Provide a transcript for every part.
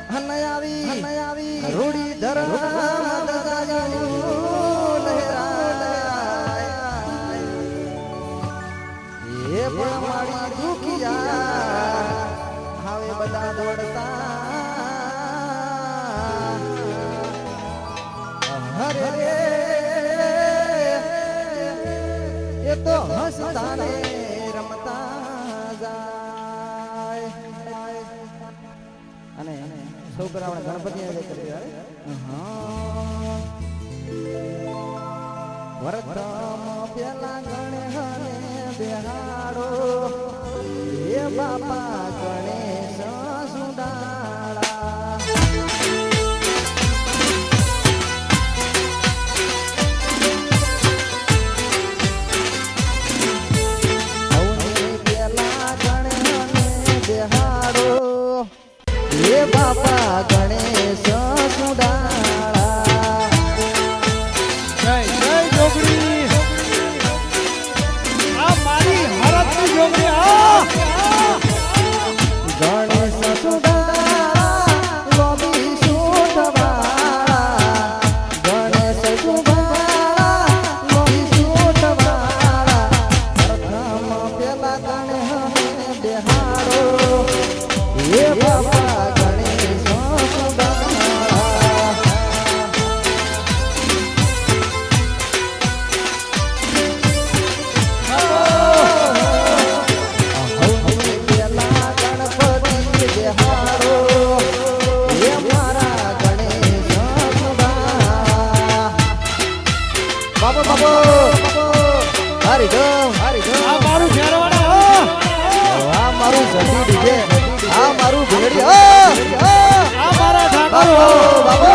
હનયાવી રૂડી ધરમ દજાયું લહેરાય એ પણ મારી દુખિયા હવે બધા દોડતા હરે રે એ તો હસતા ને રમતા જાય અને છોકરા ગણપતિ વરતમ પેલા ગણે હને બેહાડો એ બાપા ગણેશ સુડાળા પેલા ગણે હને બેહાડો એ બાપા ગણેશ સુડાળા જય જય જોગડી આ મારી હરતની જોગડી ગણેશ સુડાળા લોબી સુડવાળા ગણેશ સુડાળા લોબી સુડવાળા પ્રથમ પેલા ગણેશ બેહાડો એ બાપા ગણેશ સુડાળા પેલા ગણપતિ બેહાડો એ મારા ગણેશ સુડાળા બાબો બાબો હારી જો આ મારું ફેરવાડા આ મારું જતી ડીજે આ મારું ભેડી આ મારા ઠાકર બાબો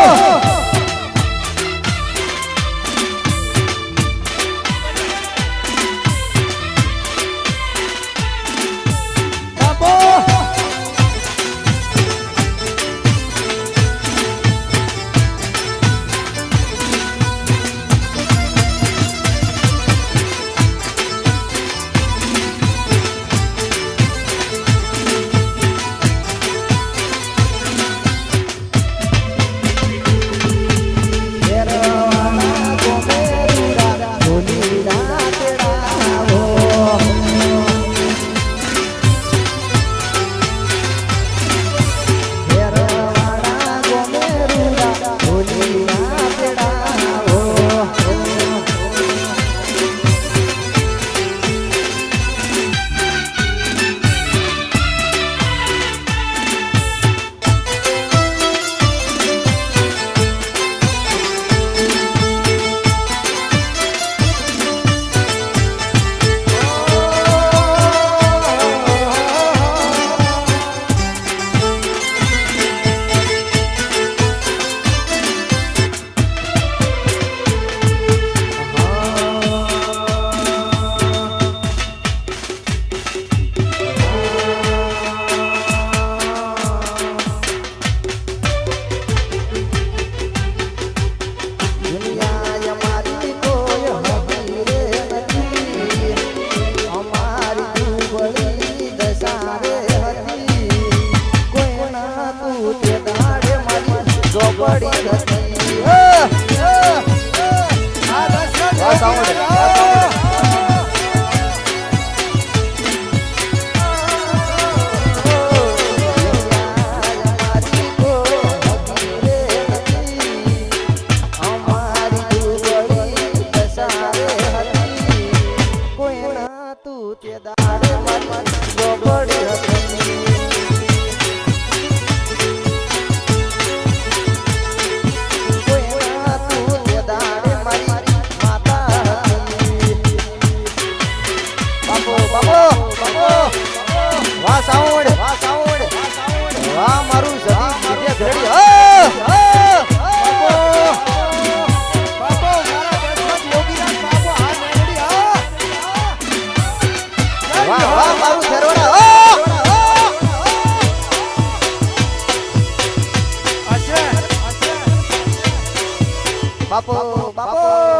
બાપો બાપો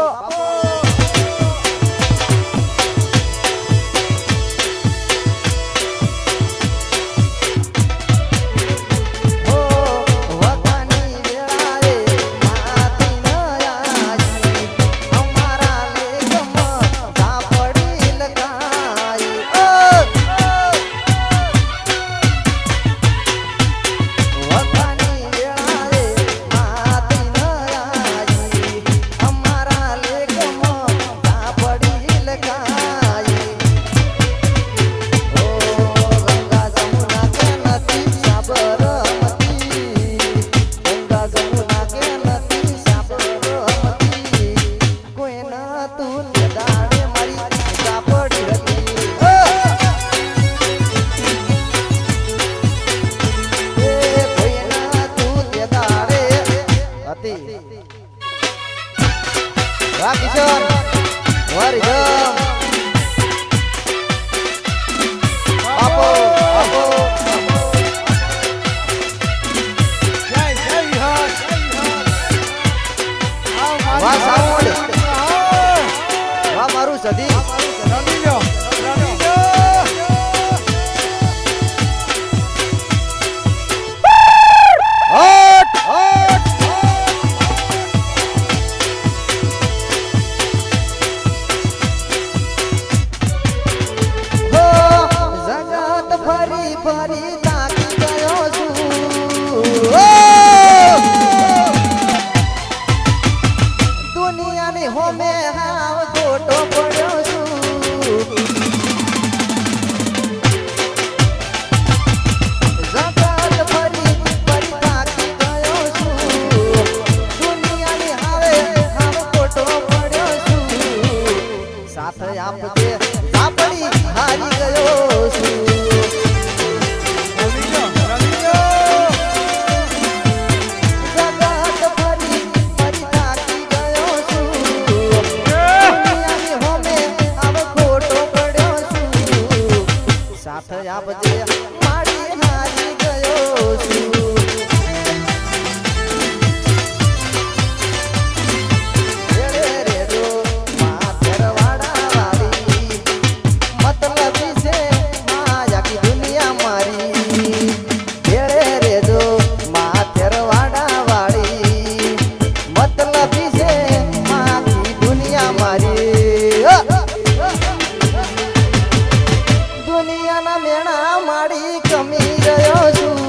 વાહ સાઉન્ડ વાહ મારું સધી રમી લ્યો રમી લ્યો હટ હટ હો જગત ફરી ફરી તાકી ગયો છું ઓ દુનિયાની હોમે હાવ ખોટો પડ્યો છું જગત ફરી ફરી તાકી ગયો છું દુનિયાની હાવે હાવ ખોટો પડ્યો છું સાથ આપજે આપણી હારી ગયો છું રમી લ્યો રમી લ્યો જગત ફરી ફરી તાકી ગયો છું દુનિયાની હોમે હાવ ખોટો પડ્યો છું સાથ આપજે મારી હારી ગયો છું રે રે રો માથેરવાડા વાળી મતલબી છે માયાકી દુનિયા મારી રે રે જો માથેરવાડા વાળી મતલબી છે માયાકી દુનિયા મારી દુનિયાના મેણા માડી કમી ગયો છું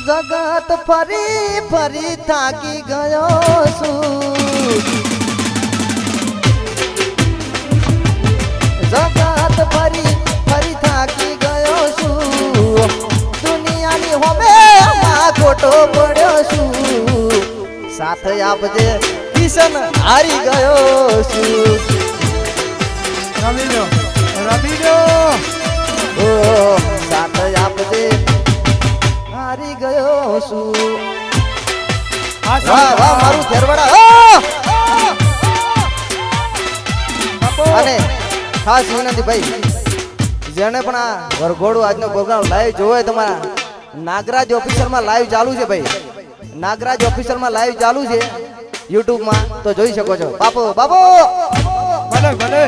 જગત ફરી ફરી થાકી ગયો છું જગત ફરી ફરી થાકી ગયો છું દુનિયાની હોમે માં ખોટો પડ્યો છું સાથ આપજે કિશન હારી ગયો છું રમી લ્યો રમી લ્યો ઓ સાથ આપજે હારી ગયો છું આ વાહ વાહ મારું ફેરવાડા બાપુ અને ખાસ વિનંતી ભાઈ જેને પણ આ વરઘોડું આજનો પ્રોગ્રામ લાઈવ જોવો હોય તમારા નાગરાજ ઓફિસરમાં લાઈવ ચાલુ છે ભાઈ નાગરાજ ઓફિસરમાં લાઈવ ચાલુ છે યુટ્યુબમાં તો જોઈ શકો છો બાપુ બાપુ ભલે ભલે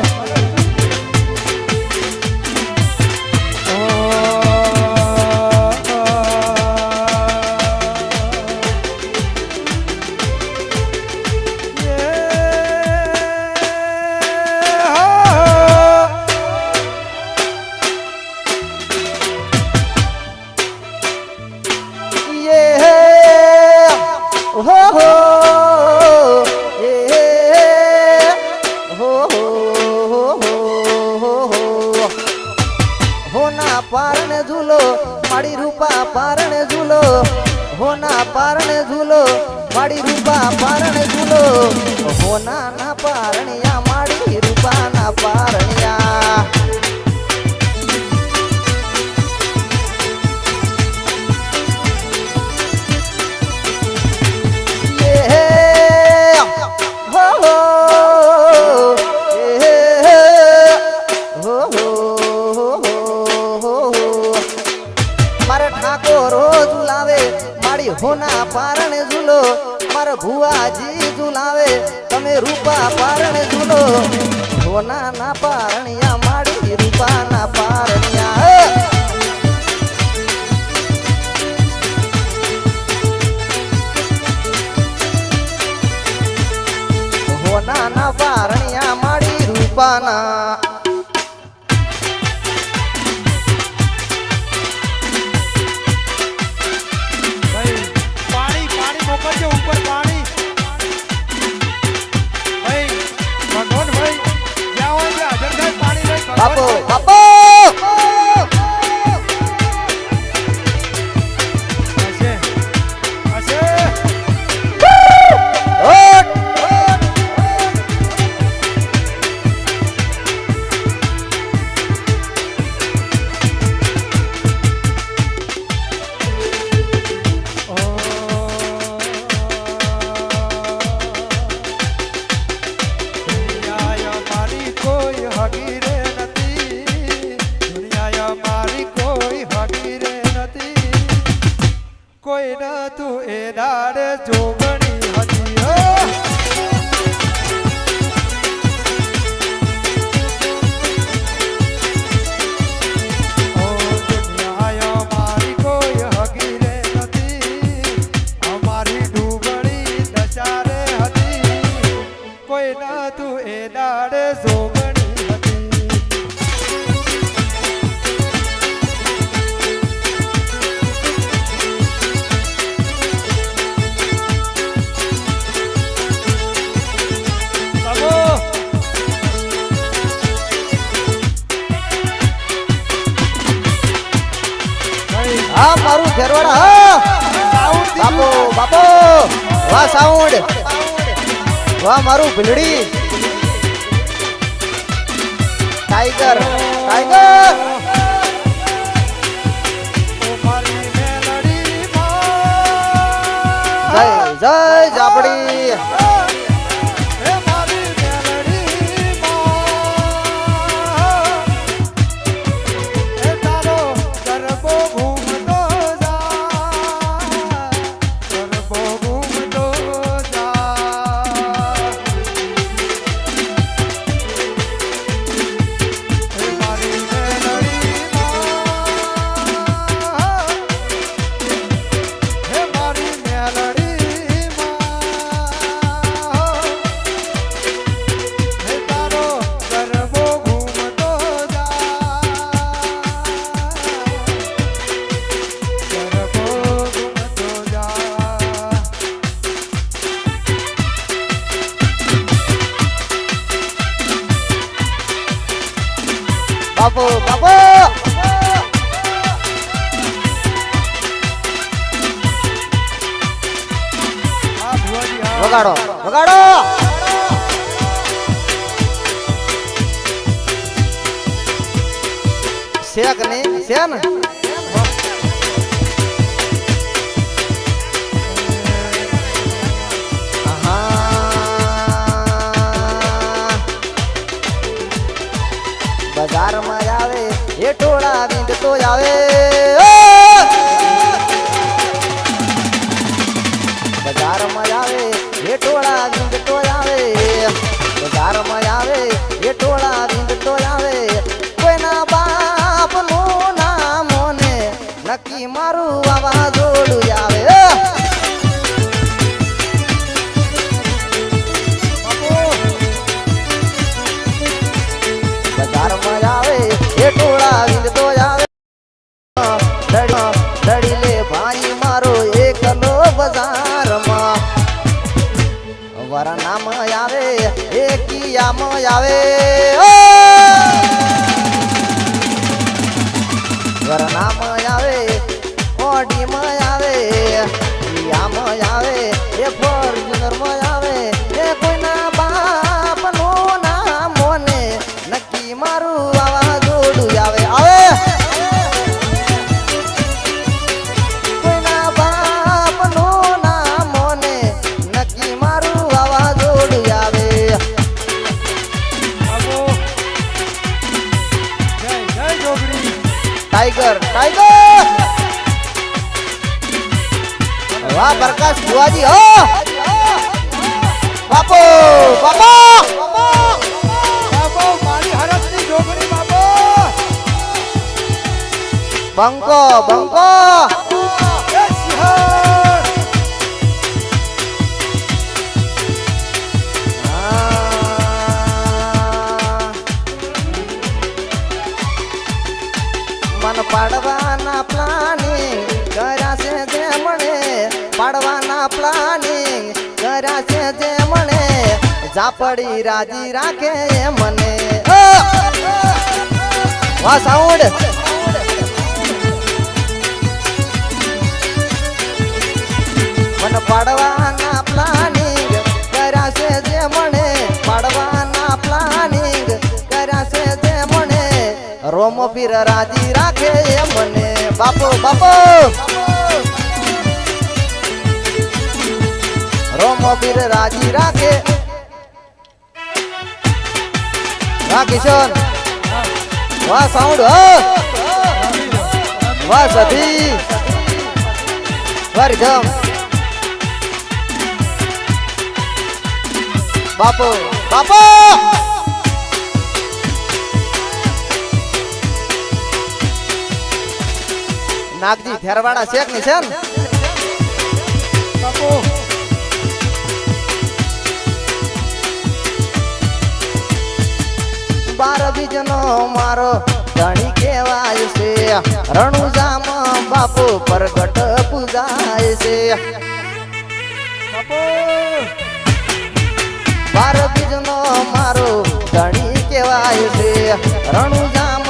પારણે ઝૂલો માડી રૂપા પારણે ઝૂલો હોના પારણે ઝૂલો માડી રૂપા પારણે ઝૂલો હોના ના પારણિયા માડી રૂપા ના પારણિયા હોના પારણે ઝૂલો મારા ભુવાજી ઝૂલાવે તમે રૂપા પારણે ઝૂલો હોના ના પારણિયા માડી રૂપા ના પારણિયા હોના ના પારણિયા માડી રૂપા ના મોકલજો ઉપર પાણી ભાઈ ભગવાન ભાઈ જ્યાં હોય ત્યાં હાજર થાય પાણી લઈ બાપો બાપો વાહ મારું ખેરવાડા હા સાઉન્ડ બાપો દીધું. બાપો વાહ સાઉન્ડ વાહ મારું ભીલડી ટાઈગર ટાઈગર ઓ મારી મેલડીમાં. જય જય જાપડી હે મારી મેલડીમાં. હે તારો ગરબો ઘૂમતો જા. ગરબો ઘૂમતો જા. હે મારી મેલડીમાં. હે મારી મેલડીમાં. હે તારો ગરબો ઘૂમતો જા. ગરબો ઘૂમતો જા. બાપો બાપો આ ભુવાજી આ વગાડો વગાડો શેક ને છે ને આહા. બજારમાં આવે એ ટોળા વીંધતો આવે બજારમાં આવે એ ટોળા વીંધતો આવે બજારમાં આવે એ ટોળા વીંધતો આવે કોઈના બાપનું નામ ને નક્કી મારું આવા જોડું આવે બજારમાં આવે એ ટોળા વીંધતો આવે દડી લે ભાઈ મારો એકલો બજારમાં વરનામ આવે એ કિયામ આવે વરનામ આવે ઓડીમાં આવે કિયામ આવે એ ફોર્ચ્યુનરમાં આવે એ કોઈના બાપનું નામ ને નક્કી મારું આવા જોડું આવે આવે કોઈના બાપનું નામ ને નક્કી મારું આવા જોડું આવે બાબો. જય જય જોગણી. ટાઈગર ટાઈગર વાહ પ્રકાશ બુઆજી હો બાપો બાપો બાબો મારી હરખની જોગણી બાબો. બંકો બંકો એ સિંહણ. મન પાડવાના પ્લાનિંગ કર્યા છે જે મને પાડવાના પ્લાનિંગ કર્યા છે જે મને ઝાપડી રાજી રાખે એ મને વાહ સાઉન્ડ મન પાડવાના પ્લાનિંગ કર્યા છે જે મને પાડવાના પ્લાનિંગ કર્યા છે જે મને રોમો પીર રાજી રાખે એ મને બાપો બાપો રોમો પીર રાજી રાખે વાહ કિશન વાહ સાઉન્ડ વાહ સધી વાહ રીધમ બાપો બાપો નાગજી થેરવાડા શેખ ની છે ને બાબો. બાર બીજનો મારો ધણી કહેવાય છે રણુજામ બાપુ પ્રગટ પૂજાય છે બાબો. બાર બીજનો મારો ધણી કહેવાય છે રણુજામ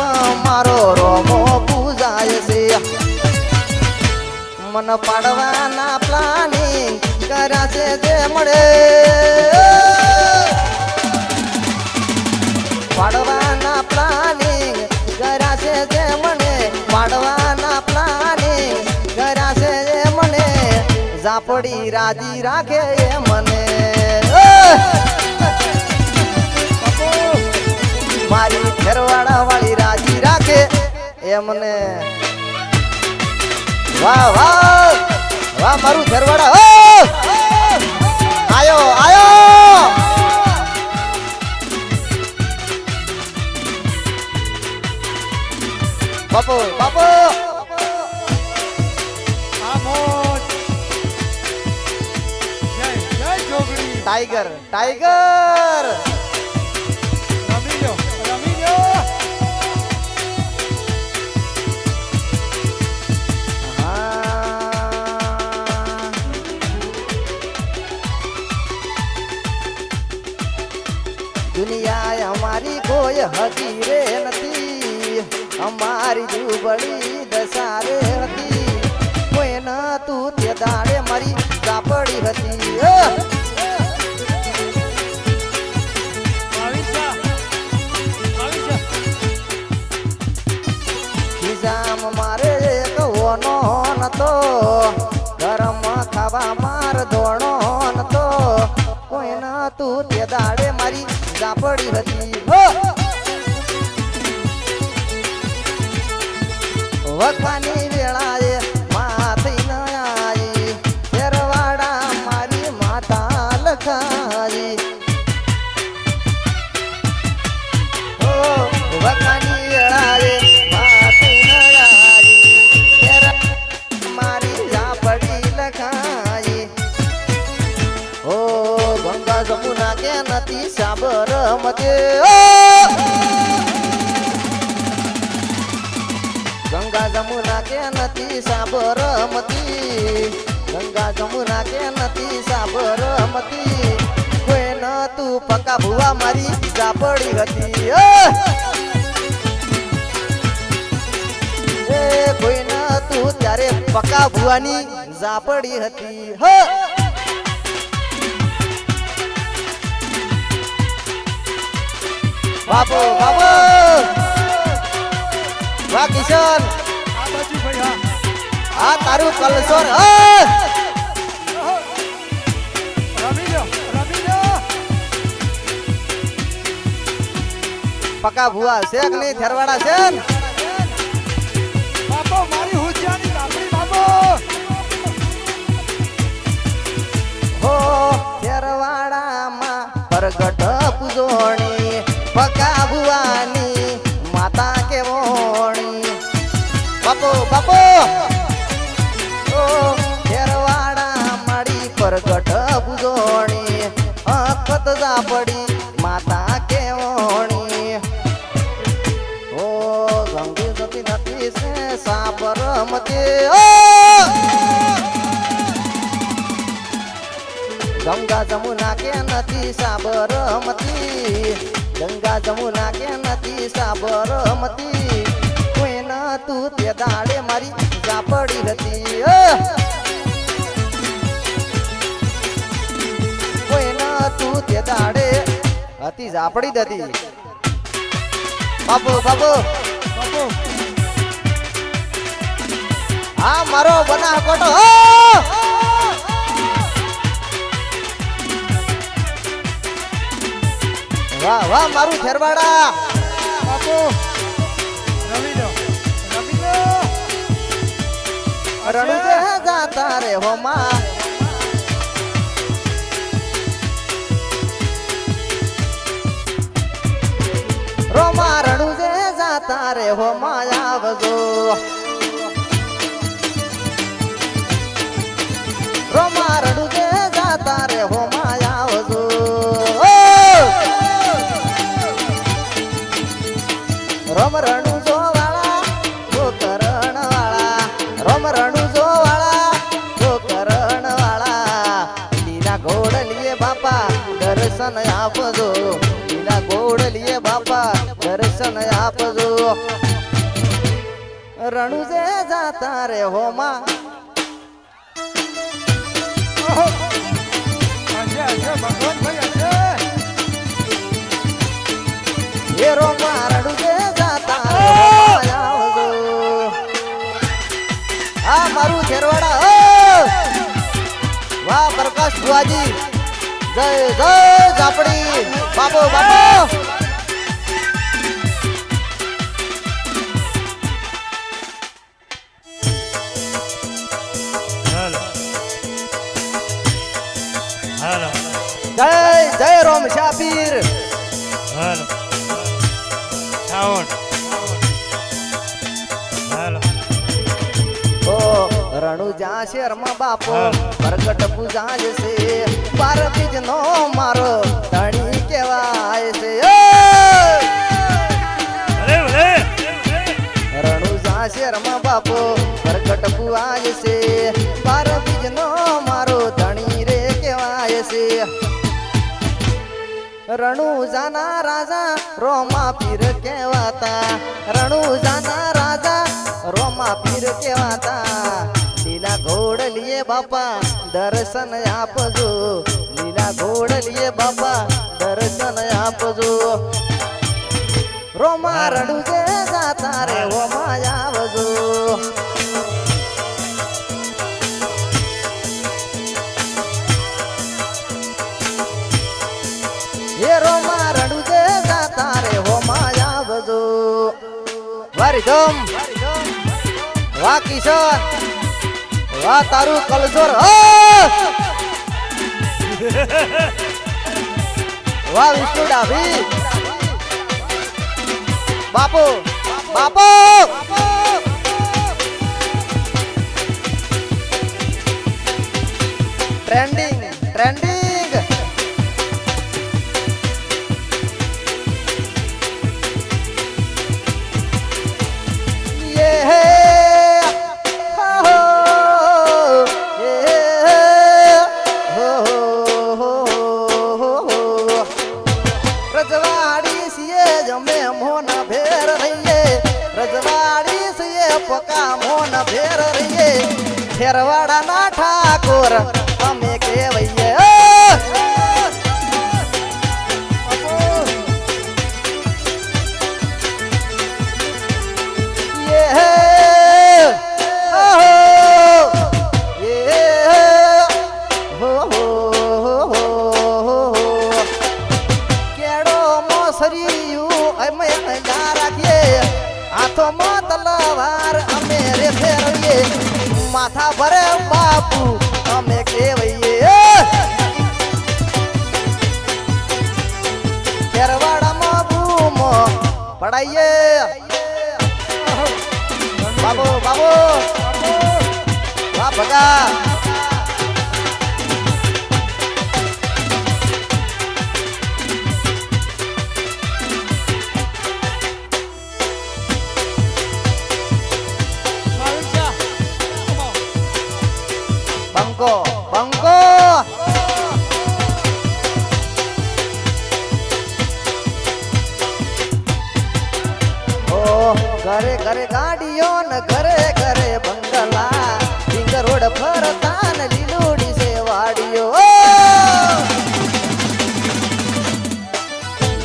મારો રોમો પૂજાય છે મન પાડવાના પ્લાનિંગ કર્યા છે જે મળે પાડવાના પ્લાનિંગ કર્યા છે જે મને પાડવાના પ્લાનિંગ કર્યા છે જે મને ઝાપડી રાજી રાખે એ મને મારી ઘરવાળા વાળી રાજી રાખે એ મને વાહ વાહ વાહ મારું ઘરવાળા આયો આયો બાપુ બાપુ આમોદ જય જય જોગણી ટાઈગર ટાઈગર રમી લો રમી લો દુનિયા અમારી કોઈ હતી રે નથી અમારી જુબડી દશા રે હતી કોઈ ન તું તે દાડે મારી ઝાપડી હતી ખિજામ મારે કહોનો નતો ગરમ ખાવા માર દોણો નતો કોઈ ન તું તે દાડે મારી ઝાપડી હતી વખાની વેળાએ માથી ન આવી ફેરવાડા મારી માતા લખાઈ વખાની વેળાએ માથી ન આવી ફેર મારી ઝાપડી લખાઈ ઓ ગંગા જમુના કે નથી સાબરમતી ગંગા જમુના કે નથી સાબરમતી ગંગા જમુના કે નથી સાબરમતી કોઈ ન તું પકા ભુવા મારી ઝાપડી હતી એ કોઈ ન તું ત્યારે પકા ભુવાની ઝાપડી હતી બાપુ બાપુ વાહ કિશન આ બાજુ ભાઈ હા આ તારું કલસોર રમી લો પકા ભુવા શેક નહીં થરવાડા છે ને? બાપો મારી હુજિયાની લાકડી બાપો હો થરવાડામાં પ્રગટ પૂજોણી પકા ભુવાની માતા કેવોણી બાપો બાપો ઓ થરવાડા માડી પ્રગટ પૂજોણી અખત ઝાપડી માતા કેવોણી ઓ ગંગી જતી નથી છે સાબરમતી ગંગા જમુના કે નથી સાબરમતી ગંગા જમુના કે નથી સાબરમતી કોઈ ન તું તે દાડે મારી ઝાપડી હતી કોઈ ન તું તે દાડે હતી ઝાપડી જ હતી બાપુ બાપુ બાપો હા મારો બનાસકોટો વાહ વાહ મારું થેરવાડા બાપો રમી લો રણુજે જાતા રે હો માં રોમા રણુજે જાતા રે હો માં આવજો રોમા રણુજે જાતા રે હો માં આવજો રોમ રણુજો વાળા ગોકરણ વાળા રોમ રણુજો વાળા ગોકરણ વાળા લીલા ઘોડલીએ બાપા દર્શન આપજો લીલા ઘોડલીએ બાપા દર્શન આપજો રણુજે જાતા રે હોમાં આજે ભગવાનભાઈ આજે હેરો મારડું જે જાતા આવજો આ મારું ખેરવાડા વાહ પ્રકાશ ભુવાજી જય જય જાપડી બાપો બાપો હાલો જય જય રોમ શાપીર હાલો સાવણ હાલો ઓ રણુજા શેરમાં બાપો પ્રગટ પૂજા જશે બાર બીજ નો મારો ધણી કહેવાય છે અરે અરે રણુજા શેરમાં બાપો પ્રગટ પૂજા જશે બાર બીજ નો મારો ધણી રે કહેવાય છે રણુજાના રાજા રોમા પીર કહેવાતા રણુજાના રાજા રોમા પીર કહેવાતા લીલા ઘોડલીએ બાપા દર્શન આપજો લીલા ઘોડલીએ બાપા દર્શન આપજો રોમા રણુજે જાતા રે રોમા આવજો એ રોમા રણુજે જાતા રે રોમા આવજો વારી ધમ વાહ કિશોર વાહ તારું કલસોર વાહ વિષ્ણુ ડાભી બાપુ બાપુ ટ્રેન્ડિંગ ટ્રેન્ડિંગ રજવાડી સિયે જમે મોન ભેર રહીએ રજવાડી સિયે પકા મોન ભેર રહીએ ખેરવાડા ના ઠાકોર અમે કેવઈએ તલવાર અમે રે ફેરવીએ માથા ભરે બાપુ અમે કેવઈએ ખેરવાડામાં બૂમો પડાઈએ બાબો બાબો વાહ ભગા બંકો બંકો ઓ ઘરે ઘરે ગાડીઓ ને ઘરે ઘરે બંગલા રિંગ રોડ ફરતા ને લીલુડી છે વાડીઓ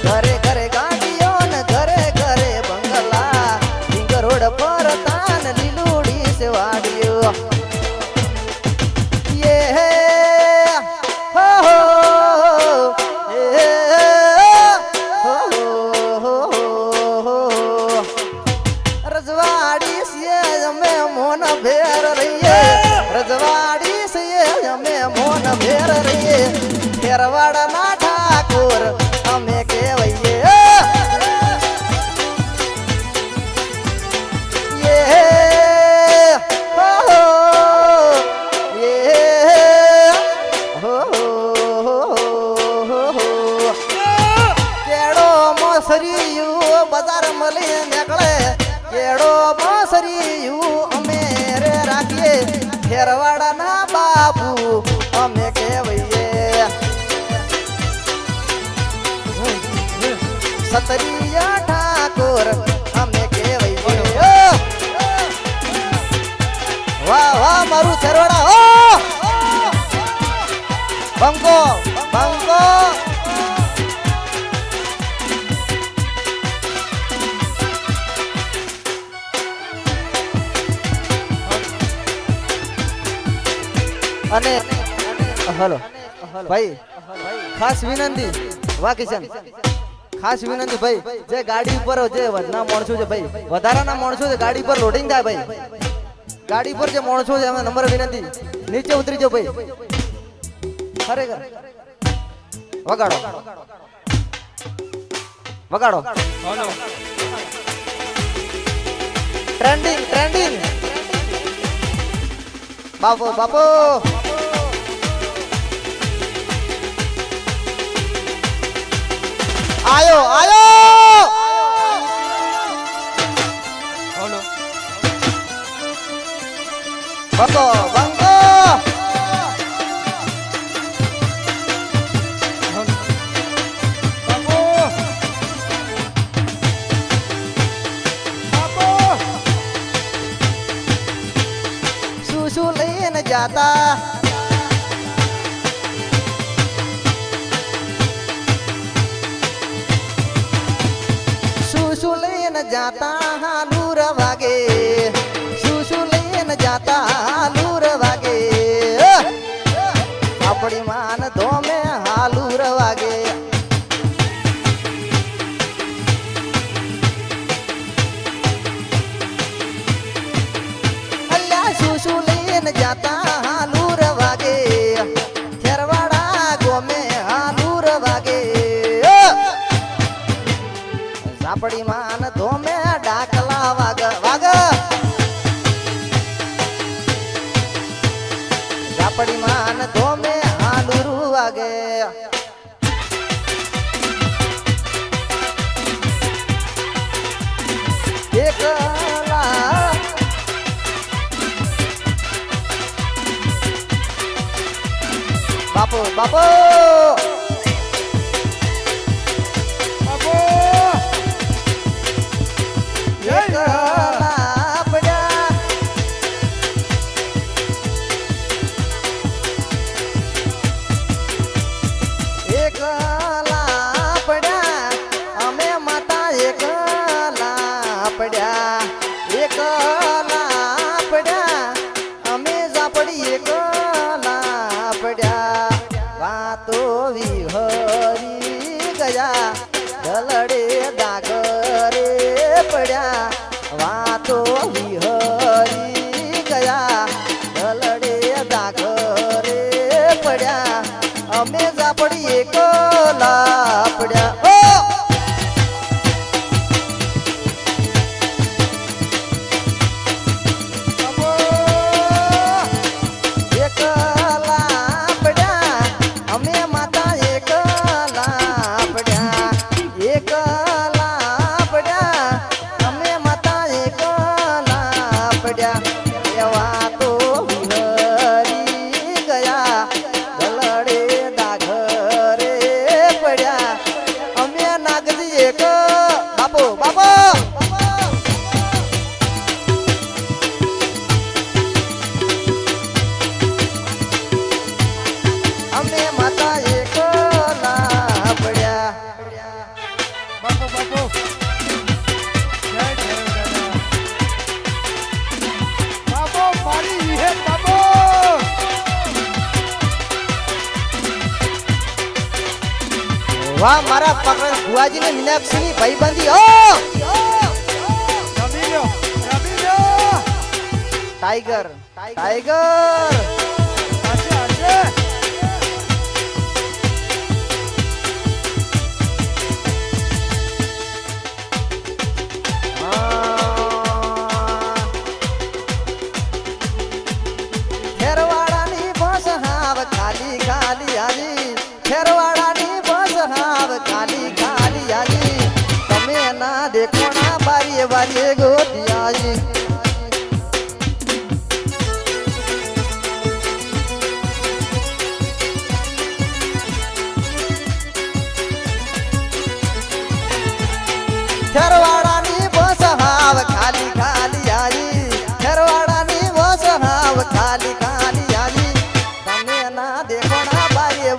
ઘરે ઘરે ગાડીઓ ને ઘરે ઘરે બંગલા રિંગ રોડ ફરતા ને લીલુડી છે વાડીઓ રજવાડી સિયે અમે મોન ભેર રહીએ રજવાડી સિયે અમે મોન ભેર રહીએ ખેરવાડા ના ઠાકોર અમે કેવઈએ બજાર મળી નીકળે કેડો મોસરીયું અમે રે રાખીએ ખેરવાડા ના બાપુ અમે કેવઈએ સતરિયા ઠાકોર અમે કેવઈએ વાહ વાહ મારું ખેરવાડા બંકો બંકો અને હલો ભાઈ ખાસ વિનંતી વાહ કિશન ખાસ વિનંતી ભાઈ જે ગાડી ઉપર જે વધના માણસો છે ભાઈ વધારાના માણસો છે ગાડી પર લોડિંગ થાય ભાઈ ગાડી પર જે માણસો છે અમે નંબર વિનંતી નીચે ઉતરી જાઓ ભાઈ ખરેખર વગાડો વગાડો ટ્રેન્ડિંગ ટ્રેન્ડિંગ બાપો બાપો આયો આયો બોલો બંકો બંકો બાપુ બાપુ શું લઈને જાતા શું લઈને જાતા હાલુર વાગે શું લઈને જાતા હાલુર વાગે આપણી માન ધોમે હાલુર વાગે અલ્યા શું લઈને જાતા હાલુર વાગે ખેરવાડા ગોમે હાલુર વાગે આપડી માન ધોમે ડાકલા વાગ વાગ આપડી માન ધોમે હાલુરુ વાગે એકલા બાપો બાપો બાપુ એકલા પડ્યા એકલા પડ્યા અમે માતા એકલા પડ્યા એકલા પડ્યા અમે ઝાપડી એકલા પડ્યા વાતો વિહરી ગયા ગલડે દાગરે પડ્યા વાતો વિહરી ગયા ગલડે દાગરે પડ્યા અમે ઝાપડી એકલા પડ્યા ઓ એકલા પડ્યા અમે માતા એકલા પડ્યા એકલા પડ્યા અમે માતા એકલા પડ્યા એવા તો વિહરી ગયા ગલડે દાઘરે પડ્યા અમે નાગજી એક બાપો બાપો અમે માતા એકલા પડ્યા બાપુ બાપુ જય જય દાદા બાપુ મારી વિહે બાપુ વાહ મારા પકડ ભુવાજી ને મીનાક્ષી ની ભાઈબંધી ઓ રમી લ્યો ટાઈગર ટાઈગર આશે આશે ખેરવાડાની બસ હાવ ખાલી ખાલી આલી ખેરવાડાની બસ હાવ ખાલી ખાલી આલી તમે ના દેખો ના બારીએ બારીએ ગોતી આલી ખેરવાડાની બસ હાવ ખાલી ખાલી આલી ખેરવાડાની બસ હાવ ખાલી ખાલી આલી તમે ના દેખો ના બારીએ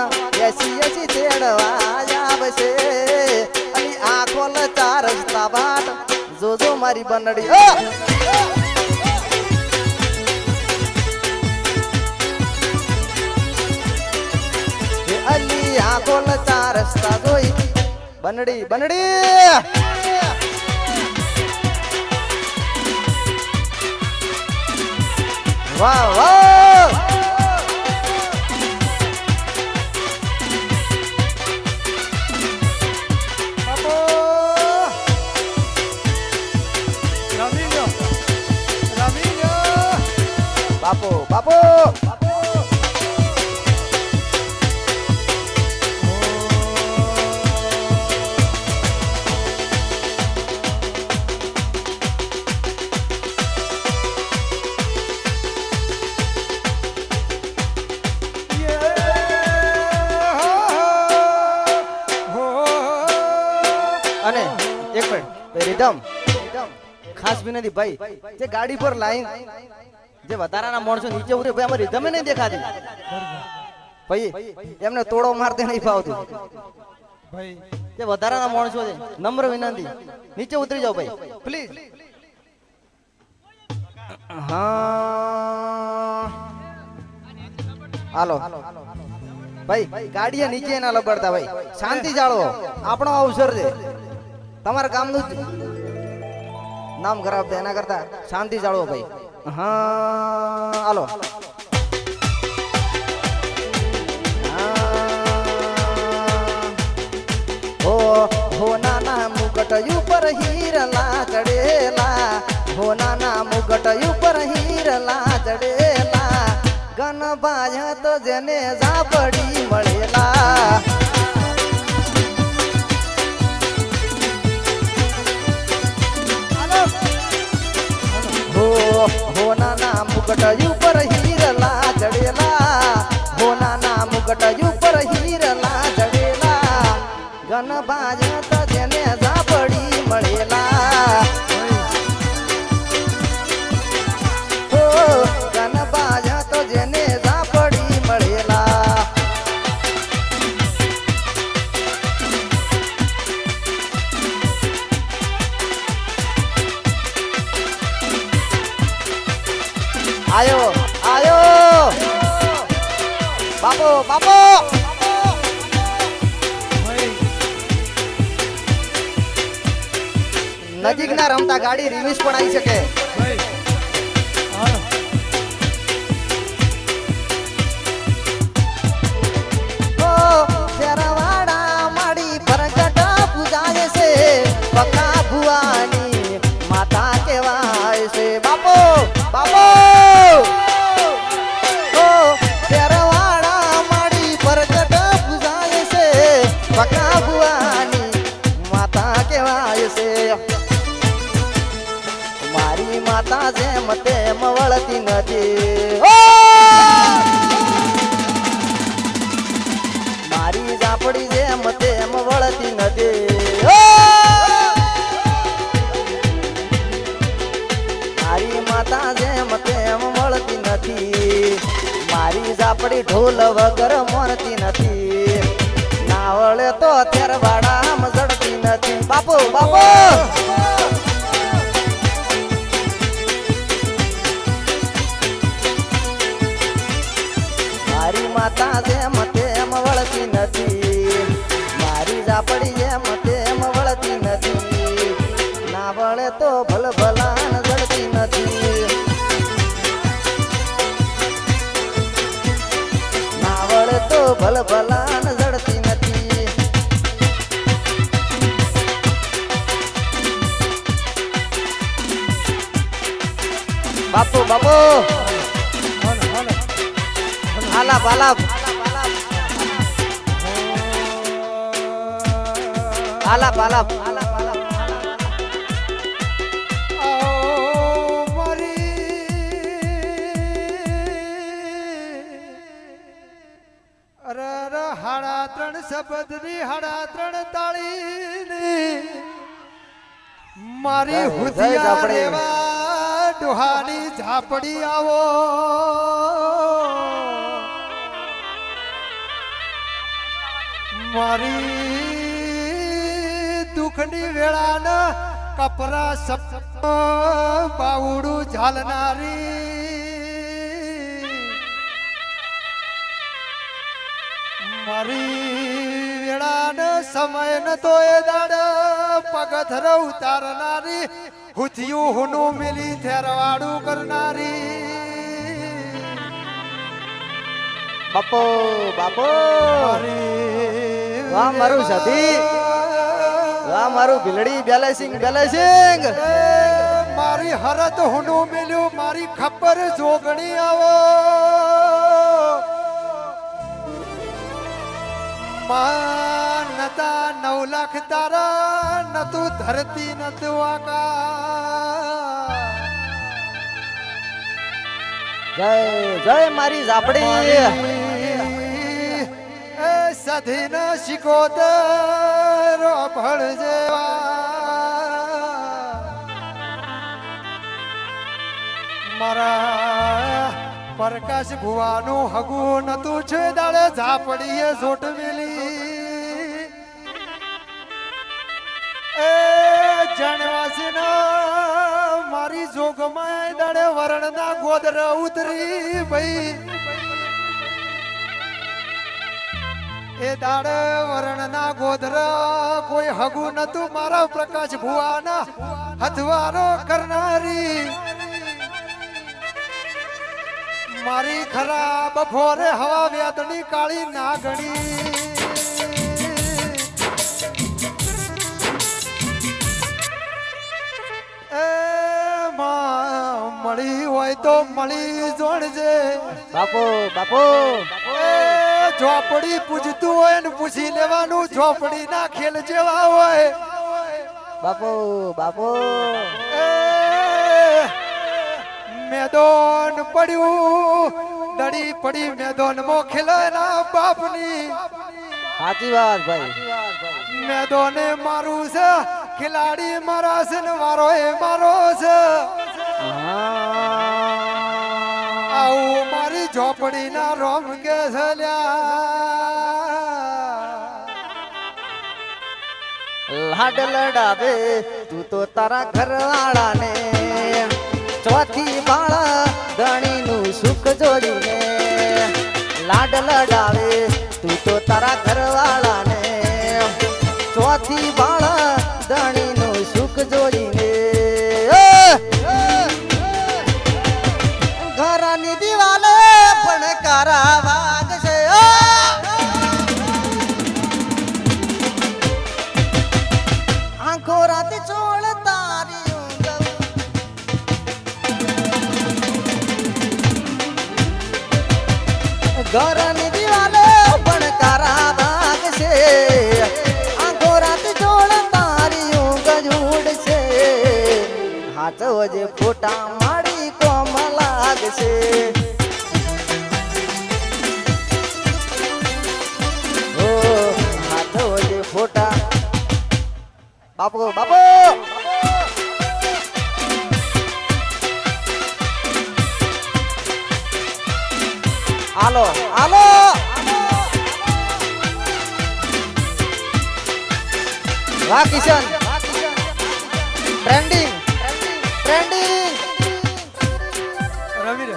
માં એસી એસી તેડવા આવશે અલી આખો ચાર રસ્તા બાટ જોજો મારી બનડી અલી આખો ચાર રસ્તા જોઈ બનડી બનડી વાહ વાહ બાપો રમી લો બાપો બાપો અને એક મિનિટ રીધમ ખાસ વિનંતી ભાઈ જે ગાડી પર લાઈન જે વધારાના માણસો નીચે ઉતરે ભાઈ અમારી રીધમે નહીં દેખાતી ભાઈ એમને તોડો મારતે નહીં ફાવતું ભાઈ જે વધારાના માણસો છે નમ્ર વિનંતી નીચે ઉતરી જાઓ ભાઈ પ્લીઝ હા હાલો ભાઈ ગાડીએ નીચે ના લબડતા ભાઈ શાંતિ જાળવો આપણો અવસર છે તમારા કામનું જ નામ ખરાબ થાય એના કરતા શાંતિ જાળવો ભાઈ હા હાલો હો નાના મુગટ ઉપર હીરલા ચડેલા હો નાના મુગટ ઉપર હીરલા ચડેલા ગન બાજા તો જેને ઝાપડી મળેલા હો નાના મુગટ ઉપર હીરલા ચડેલા હો નાના મુગટ ઉપર હીરલા ચડેલા ગન બાજા તો જેને ઝાપડી મળેલા હો ગન બાજા તો જેને ઝાપડી મળેલા આયો આયો બાપો બાપો નજીક ના રમતા ગાડી રિવ્યુઝ પણ આવી શકે ઓ શેરવાડા માડી પ્રગટ પૂજાય છે પકા ભુવાની માતા કહેવાય છે બાપો બાપો ઓ શેરવાડા માડી પ્રગટ પૂજાય છે પકા ભુવાની માતા કહેવાય છે મારી માતા જેમ તેમ વળતી નથી મારી ઝાપડી જેમ તેમ વળતી નથી મારી માતા જેમ તેમ વળતી નથી મારી ઝાપડી ઢોલ વગર મોરતી નથી ના વળે તો થેરવાડામાં જડતી નથી બાપો બાપો મારી માતા જેમ તેમ વળતી નથી મારી ઝાપડી જેમ તેમ વળતી નથી ના વળે તો ભલ ભલાન જડતી નથી ના વળે તો ભલ ભલાન જડતી નથી બાપુ બાપુ આલાપ આલાપ આલાપ આલાપ હાડા ત્રણ શબ્દની હાડા ત્રણ તાળીની મારી જય હુદિયા ઝાપડી. દેવા ડોહાની ઝાપડી આવો મારી દુઃખની વેળાના કપરા સપ બાવડું ઝાલનારી મારી વેળાને સમય ન તો એ દાડ પગથર ઉતારનારી હુથિયું હુનું મિલી થેરવાડું કરનારી બાપો બાપો વાહ મારું સતી વાહ મારું ભીલડી બેલેસિંગ બેલેસિંગ મારી હરત હુનું મિલ્યું મારી ખબર જોગણી આવો નતા 9 લાખ તારા નતું ધરતી નતું આકા જય જય મારી ઝાપડી એ સધીન શિકોતર ભળ જેવા મારા પ્રકાશ ભુવાનું હગું નતું છે દાડે ઝાપડીએ ઝોટ મેલી એ જણવાસીના મારી જોગમાં દાડે વરણના ગોદર ઉતરી ભાઈ એ દાડે વરણના ગોદર કોઈ હગું નતું મારા પ્રકાશ ભુવાના હથવારો કરનારી મારી ખરાબ બફોરે હવા વ્યાતની કાળી નાગણી એ મળી હોય તો મળી જોડજે બાપો બાપો એ ઝોપડી પૂજતું હોય ને પૂછી લેવાનું ઝોપડી ના ખેલ જેવા હોય બાપો બાપો મેદોન પડ્યું દડી પડી મેદોન મો ખેલના બાપની સાચી વાત ભાઈ મેદોને મારું છે ખિલાડી મારા છે ને મારો એ મારો છે આવું મારી ઝોપડી ના રોમ કે છે લાડ લડાવે તું તો તારા ઘરવાળાને ચોથી બાળા ધણી નું સુખ જોડીને લાડ લડાવે તું તો તારા ઘરવાળાને ચોથી બાળા ધણી નું સુખ જોડીને ઘરની દિવાલે પણ કારા વાગશે આંખો રાતે ચોળ તારી ઘરની દિવાલે પણ કારા વાગશે આંખો રાતે ચોળ તારી ઊંઘ ઉડશે હાચો જે ફોટા મારી કોમ લાગશે ઓ હાચો જે ફોટા બાપુ બાપુ આલો આલો વાહ કિશન ટ્રેન્ડિંગ ટ્રેન્ડિંગ રવિ રે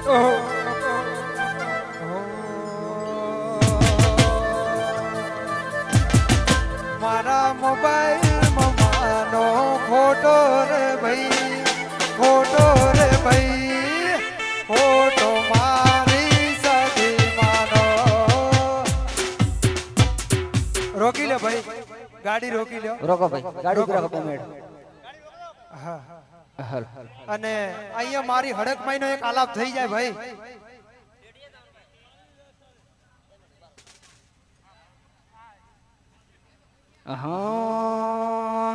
ઓહો મારા મોબાઈલ માનો ખોટો રે ભાઈ ખોટો રે ભાઈ ખોટો મારી સધી માનો રોકી લે ભાઈ ગાડી રોકી લ્યો રોકો ભાઈ ગાડી ઉપર રોકો મેડ હા અને અહીંયા મારી હડક માઈનો એક આલાપ થઈ જાય ભાઈ હા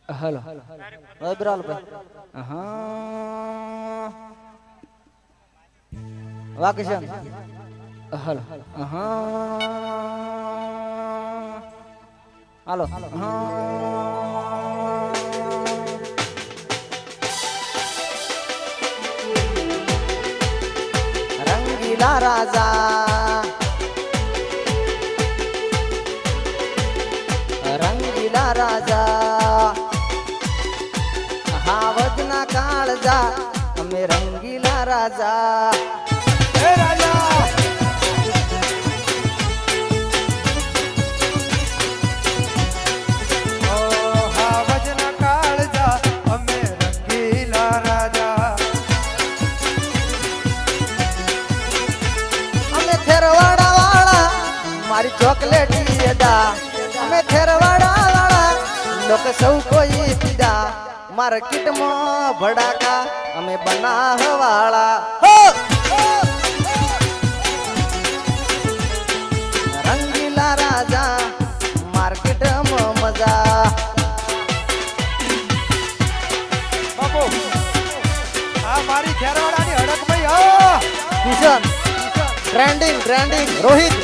હેલો હવે બ્રાલ ભાઈ હા વાહ કિશન હેલો હા હાલો હા રંગીલા રાજા રંગીલા રાજા હાવજના કાળજા અમે રંગીલા રાજા હે રાજા ઓ હાવજના કાળજા અમે રંગીલા રાજા અમે થેરવાડા વાળા મારી ચોકલેટી અદા અમે થેરવાડા વાળા લોક સૌ કોઈ પીડા માર્કેટમાં ભડાકા અમે બનાવવાળા રંગીલા રાજા માર્કેટમાં મજા બાપુ આ મારી ખેરવાડાની હડક ભાઈ હો કિશન ટ્રેન્ડિંગ રોહિત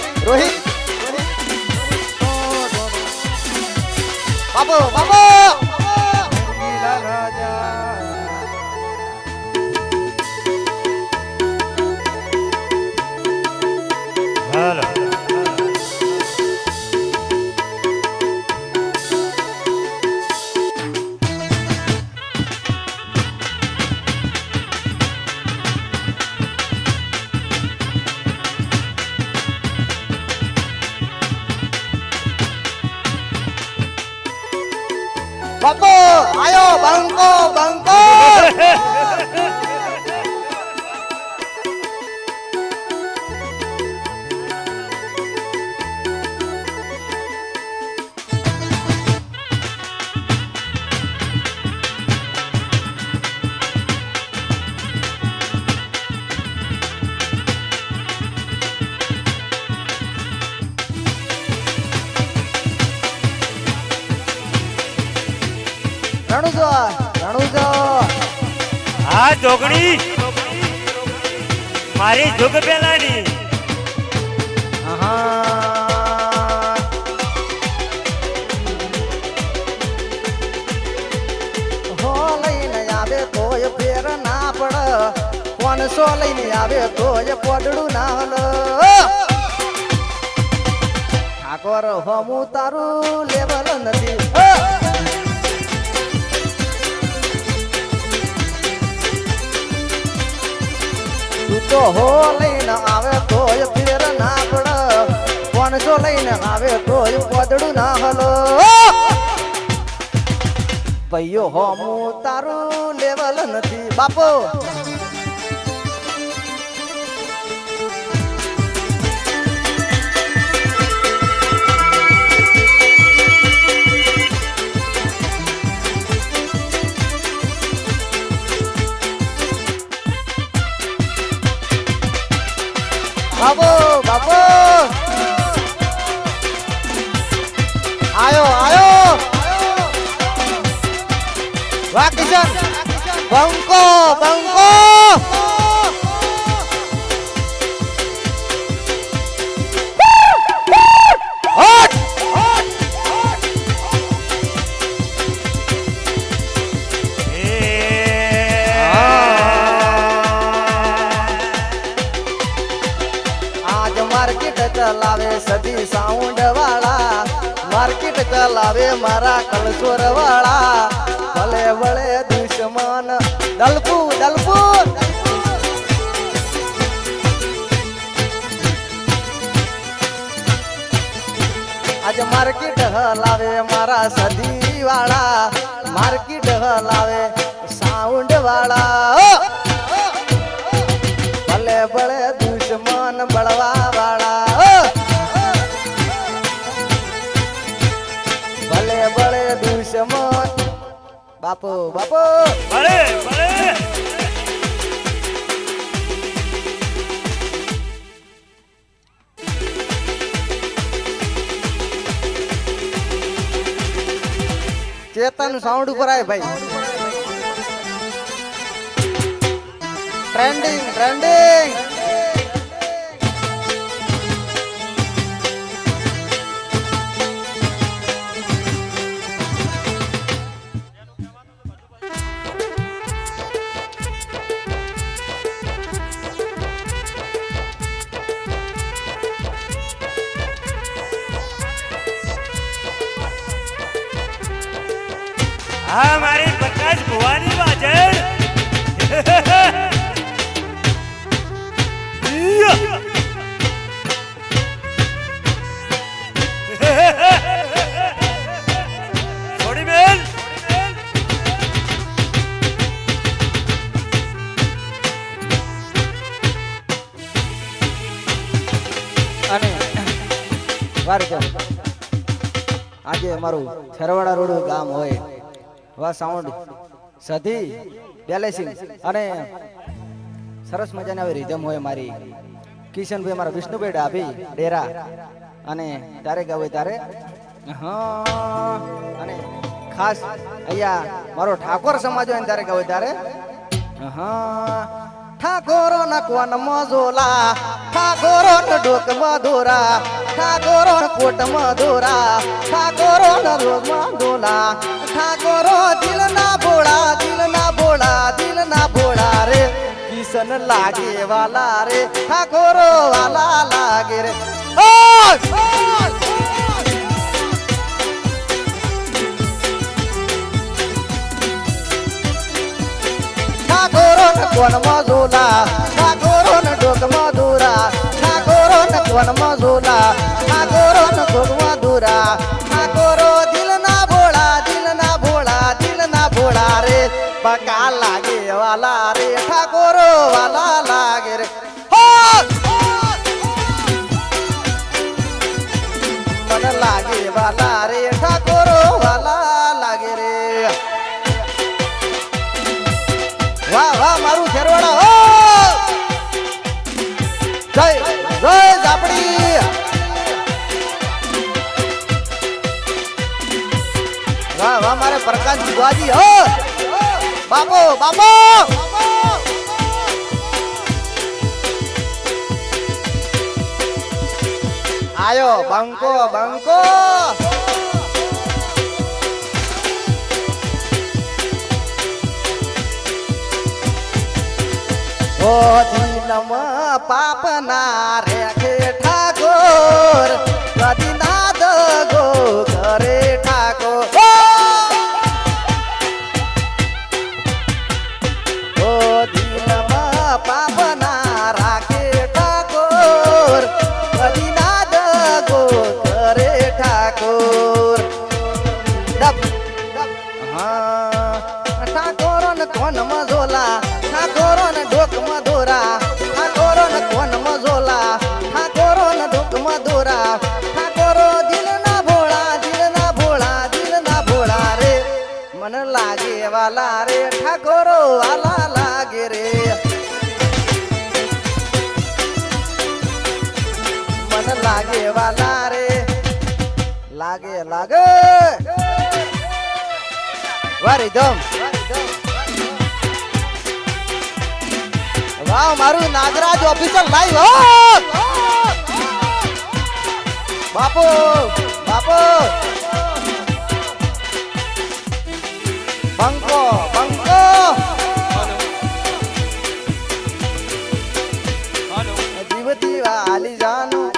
બાબો રંગીલા રાજા હાલો બાબો આયો બંકો રણુજો આ જોગણી મારી જોગ પેલાની હો લઈને આવે તોય ફેર ના પડ 500 લઈને આવે તોય પોડડું ના હલ ઠાકોર હમું તારું લેવલ નથી તું તો હો લઈને આવે તોય ફેર ના પડ 500 લઈને આવે તોય પોદડું ના હલો પૈયો હોમું તારું લેવલ નથી બાપો બાપો આયો વાહ કિશન બંકો હટ આજ માર્કેટ ચલાવે સદી સાઉન્ડ વાળા માર્કેટ ચલાવે મારા કલસોર વાળા ભલે વળે દુશ્મન દલપુ આજ માર્કેટ હલાવે મારા સદી વાળા માર્કેટ હલાવે સાઉન્ડ વાળા ભલે ભલે દુશ્મન બળવા વાળા ભલે ભલે દુશ્મન બાપો ભલે ચેતન સાઉન્ડ ઉપર આય ભાઈ ટ્રેન્ડિંગ આ મારી પ્રકાશ ભુવાની વાજણ છોડી બેન અને વાર કેમ આજે મારું છેરવાડા રોડ ગામ હોય વા સાઉન્ડ સધી બેલેસિંગ અને સરસ મજાની આવી રીધમ હોય મારી કિશનભાઈ મારા વિષ્ણુભાઈ ડાભી ડેરા અને તારે ગાવ હોય તારે હા અને ખાસ અહીંયા મારો ઠાકોર સમાજ હોય ને તારે ગાવ હોય તારે હા ઠાકોરો ન કોન મજોલા ઠાકોરો ન ડોક મધુરા ઠાકોરો ન કોટ મધુરા ઠાકોરો ન રોગ મધુલા ઠાકોરો દિલ ના ભોળા રે કિશન લાગે વાલા રે ઠાકોરો વાલા લાગે રે ઠાકોરો ન કોન મજોલા ઠાકોરો ન ડોક મધુરા ઠાકોરો ન કોન મજોલા ઠાકોરો ન ડોક મધુરા ઠાકોરો દિલ ના ભોળા રે બકા લાગે વાલા રે ઠાકોરો વાલા લાગે રે મન લાગે વાલા રે ઠાકોરો વાલા લાગે રે વાહ વાહ મારું છેરવાડા હો જય જય જાપડી વાહ વાહ મારે પ્રકાશ ભુવાજી હો બાપો બાપો આયો બંકો બંકો ઓ દિલમ પાપના રેખે ઠાકોર કદી ના દગો કરે ઠાકોર ઓ દિલમ પાપના રાખે ઠાકોર કદી ના દગો કરે ઠાકોર હા ઠાકોરો ને કોન મજોલા ઠાકોરો ને ડોક મધુરા ઠાકોરો ને કોન મજોલા ઠાકોરો ને ડોક મધુરા ઠાકોરો દિલ ના ભોળા રે મન લાગે વાલા રે ઠાકોરો વાલા લાગે રે મન લાગે વાલા રે લાગે લાગે વારી દમ વાહ મારું નાગરાજ ઓફિસર લાઈવ હો બાપો બાપો બંકો બંકો જીવતી વાલી જાનું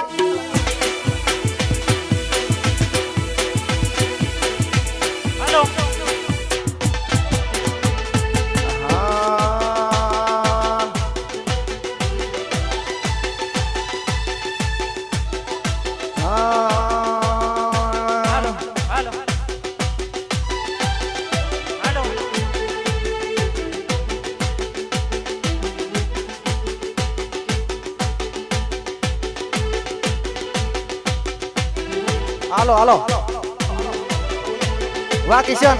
હાલો હાલો હાલો વાહ કિશન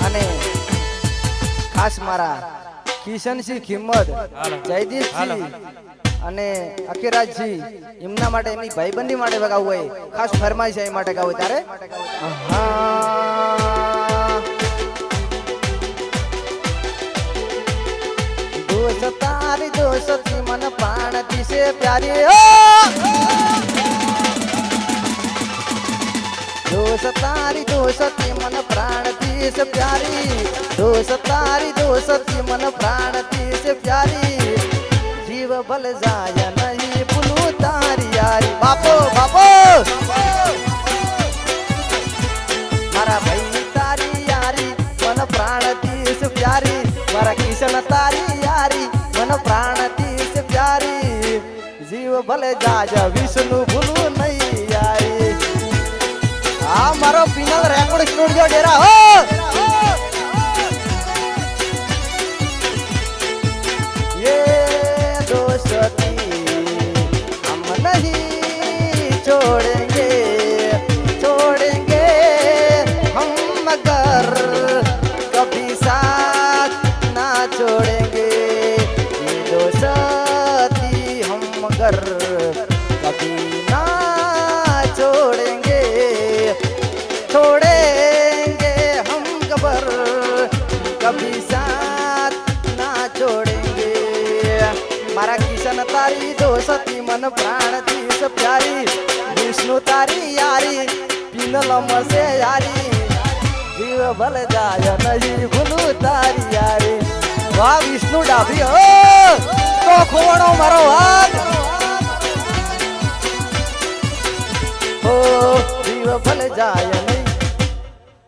અને ખાસ મારા કિશનસિંહ કિંમત જયદીપજી અને અખિરાજજી એમના માટે એમની ભાઈબંધી માટે ગાવું હોય ખાસ ફરમાઈશ એ માટે ગાવું તારે દોસ્ત તારી દોસ્તી મન પ્રાણથી છે પ્યારી દોસ્ત તારી દોસ્તી મન પ્રાણથી से प्यारी दोस्त तारी दोस्ती मन प्राण से प्यारी जीव बल जाय नहीं पुलू तारी यारी बापो बापो मारा भाई तारी यारी मन प्राण से प्यारी मारा किशन तारी यारी मन प्राण से प्यारी जीव भले जाज विष्णु भूलू नहीं यारी आ मारो पिनल रेकॉर्ड स्टूडियो डेरा हो ये दोस्ती हम नहीं छोड़ेंगे छोड़ेंगे हम मगर कभी साथ ना छोड़ेंगे ये दोस्ती हम मगर कभी ना छोड़ेंगे छोड़ेंगे हम कबर कभी साथ ना छोड़ेंगे मारा किशन तारी दोस्ती मन प्राण तीस प्यारी विष्णु तारी यारी पिनल मसे यारी जीव भल जाय नहीं भूलू तारी यारी वाह विष्णु डाभी हो तो खोड़ो मारो हाथ हो जीव भल जाय नहीं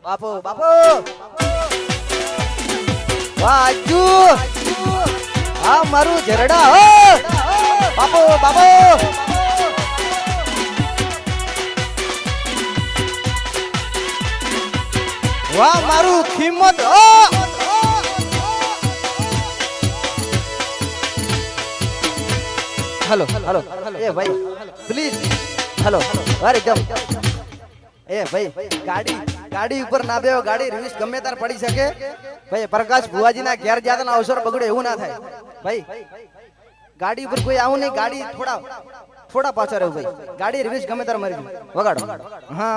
बापो बापो वाजू आ मारू झरड़ा हो बापो बापो वाह मारू किंमत हो हेलो हेलो ए भाई प्लीज हेलो अरे एकदम ए भाई गाड़ी गाड़ी ઉપર ના બેહો ગાડી રિવિસ ગમે તાર પડી શકે ભાઈ પ્રકાશ ભુવાજી ના ઘેર જાતા અવસર બગડે એવું ના થાય ભાઈ ગાડી ઉપર કોઈ આવું નહીં ગાડી થોડા થોડા પાછા રહો ભાઈ ગાડી રિવિસ ગમે તાર મરી વગાડો હા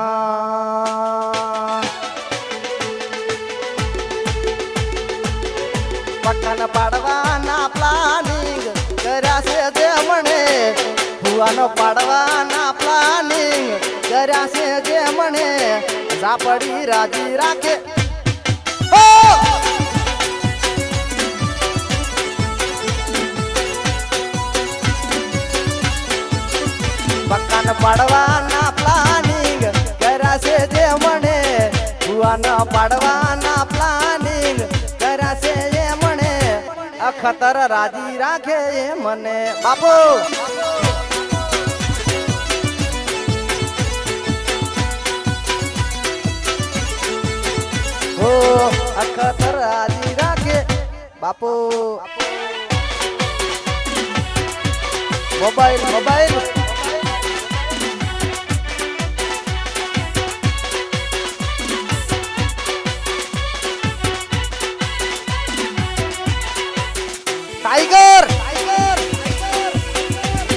પઠાણ પાડવાના પ્લાનિંગ કર્યા છે જે મને ભુવાનો પાડવાના પ્લાનિંગ કર્યા છે જે મને ઝાપડી રાજી રાખે હો પઠાણ પાડવાના પ્લાનિંગ કર્યા છે જે મને ભુવાનો પાડવાના પ્લાનિંગ કર્યા છે જે મને અખતર રાજી રાખે મને બાપુ हो अखतर राजी राखे बापू mobile mobile tiger tiger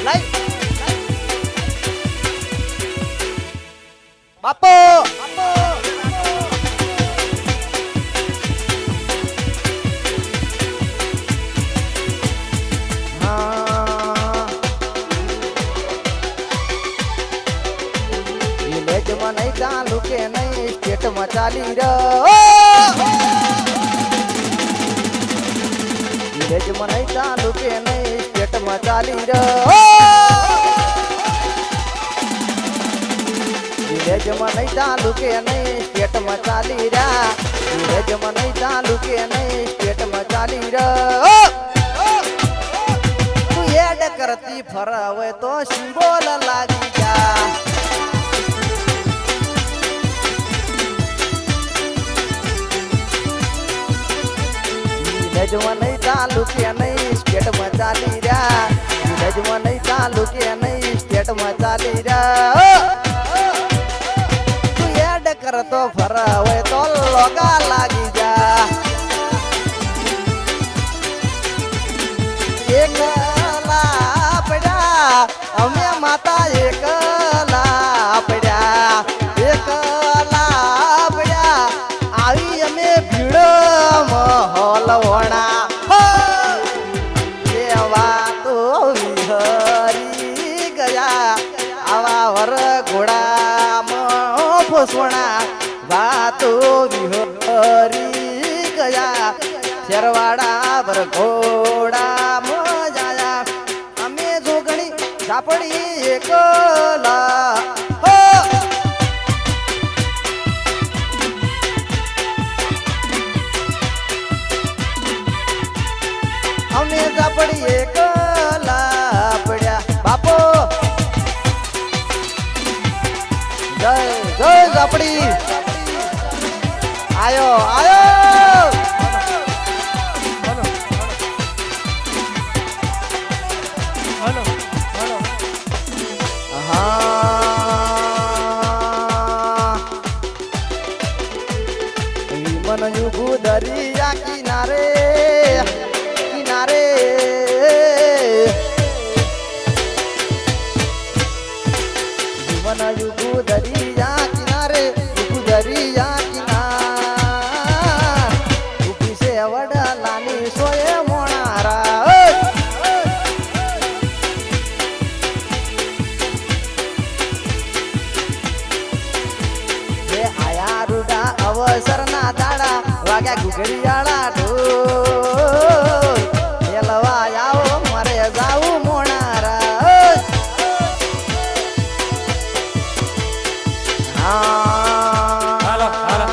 light बापू नहीं चालू के नहीं स्टेट में चाली विलेज में नहीं चालू के नहीं स्टेट में चाली विलेज में नहीं चालू के नहीं स्टेट में चाली विलेज में नहीं चालू के नहीं स्टेट में चाली तू एड करती फरावे तो सिंबल लागी जा विलेज में नहीं चालू के नहीं स्टेट में चाली विलेज में नहीं चालू के नहीं स्टेट में चाली तू एड कर तो फरावे तो लोगा लागी जा एक लापड़ा हमें माता एक लापड़ा एक लापड़ा आई हमें भीड़ महल होना देवा तो विहरी गया आवा वर घोड़ा फसवना बातो विहरी ફરી ગયા શેરવાડા પર ઘોડા મજાયા અમે જોગણી ઝાપડી એકલા હો અમે ઝાપડી એકલા પડ્યા બાપો જય જય ઝાપડી આયો આયો હલો હલો હા મન યુગુ દરિયા કિનારે કિનારે જીવન યુગુ દરિયા કિનારે યુગુ દરિયા કિનાર ઉભી છે વડલાની સોએ મોણારા એ આયા રૂડા અવસરના દાડા વાગ્યા ઘુઘરિયાળા ઢોલ એલવા આવો મારે જાવું મોણારા હાલો, હાલો.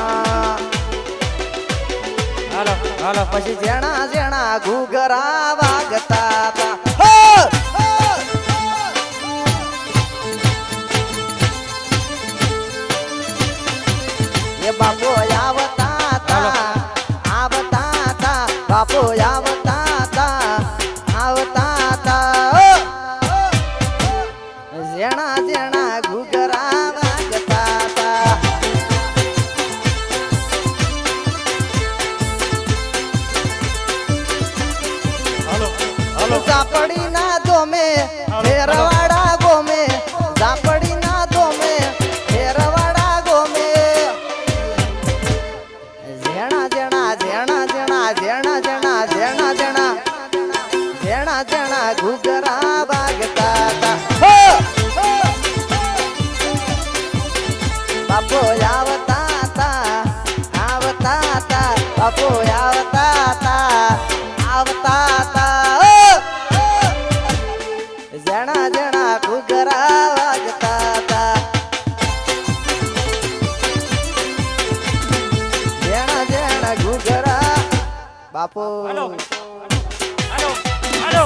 હાલો હાલો પછી જેણા જેણા ઘુઘરા વાગતા તા હો! એ બાપો આવતા તા આવતા તા બાપો આવતા તા આવતા તા જેણા જેણા ઘુઘરા વાગતા તા હાલો હાલો ઝાપડી ના દોમે ફેરવાડા ગોમે ઝાપડી ના દોમે ફેરવાડા ગોમે જેણા જેણા જેણા જેણા જેણા જેણા જેણા જેણા જેણા જેણા ઘુઘરા વાગતા તા હો! બાપો આવતા તા આવતા તા બાપો આવતા તા આવતા તા જણા જણા ઘુઘરા વાગતા તા જણા જણા ઘુઘરા બાપો હાલો હાલો હાલો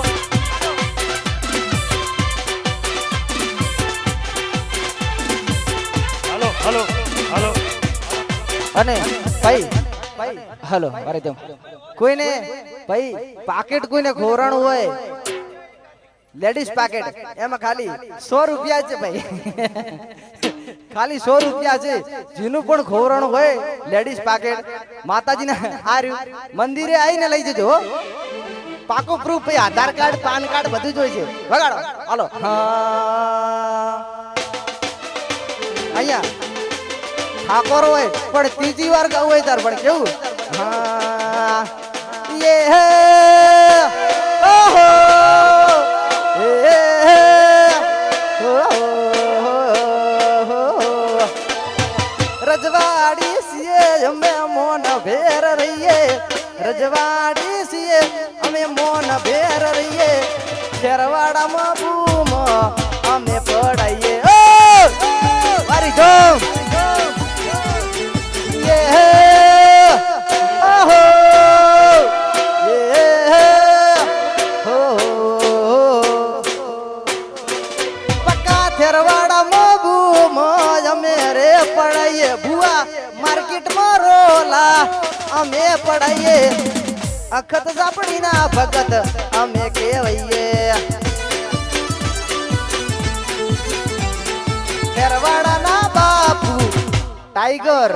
હાલો હાલો હાલો અને ભાઈ હલો અરે તેમ કોઈને ભાઈ પાકેટ કોઈને ખોરાણું હોય લેડીઝ પાકેટ એમાં ખાલી 100 રૂપિયા છે ભાઈ ખાલી 100 રૂપિયા છે જેનું પણ ખોરાણું હોય લેડીઝ પાકેટ માતાજીના હાર્યું મંદિરે આવીને લઈ જજો હો પાકો પ્રૂફ ભાઈ આધાર કાર્ડ પાન કાર્ડ બધું જ હોય છે વગાડો હાલો હા અહીંયા ઠાકોર હોય પણ ત્રીજી વાર ગાવું હોય તાર પણ કેવું હા યે ઓહો એ રજવાડી સિએ અમે મોન ભેર રહીએ રજવાડી સિએ અમે મોન ભેર રહીએ ખેરવાડામાં બૂમ અમે પડાઈએ ઓ મારી ગમ માર્કેટ માં રોલા અમે પડાઈએ અખત ઝાપડી ના ભગત અમે કેવઈએ ખેરવાડા ના બાપુ ટાઈગર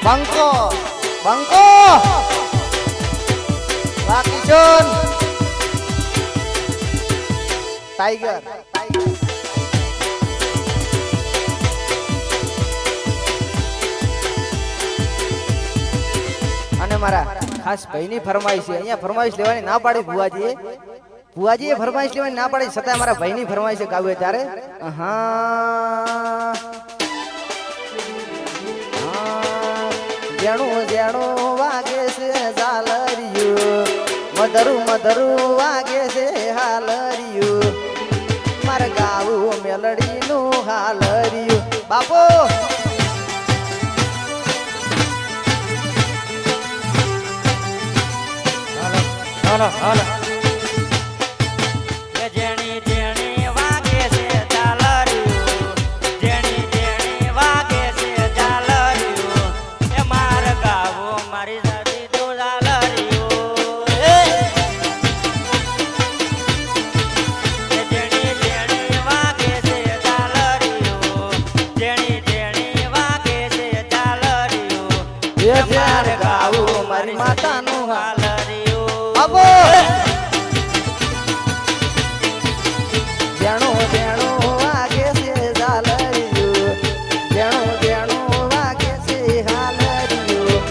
બંકો બંકો વાકીશન ટાઈગર અને મારા ખાસ ભાઈની ફરમાઈશ છે અહીંયા ફરમાઈશ લેવાની ના પાડી ભુવાજીએ ભુવાજીએ ફરમાઈશ લેવાની ના પાડી છતાં મારા ભાઈની ફરમાઈશ ગાવે ત્યારે હા જેણું જેણું વાગે છે ઝાલરિયું મધરું મધરું વાગે છે હાલરિયું મારે ગાવું મેલડીનું હાલરિયું બાપો હાલો હાલો એ જેણી જેણી વાગે છે ઝાલરિયું જેણી જેણી વાગે છે ઝાલરિયું એ માર ગાવો મારી સાથી તું ઝાલરિયું એ જેણી જેણી વાગે છે ઝાલરિયું જેણી જેણી વાગે છે ઝાલરિયું એ માર ગાવું મારી માતાનું ઝાલરિયું બાપો જેણું જેણું વાગે છે ઝાલરિયું જેણું જેણું વાગે છે હાલરિયું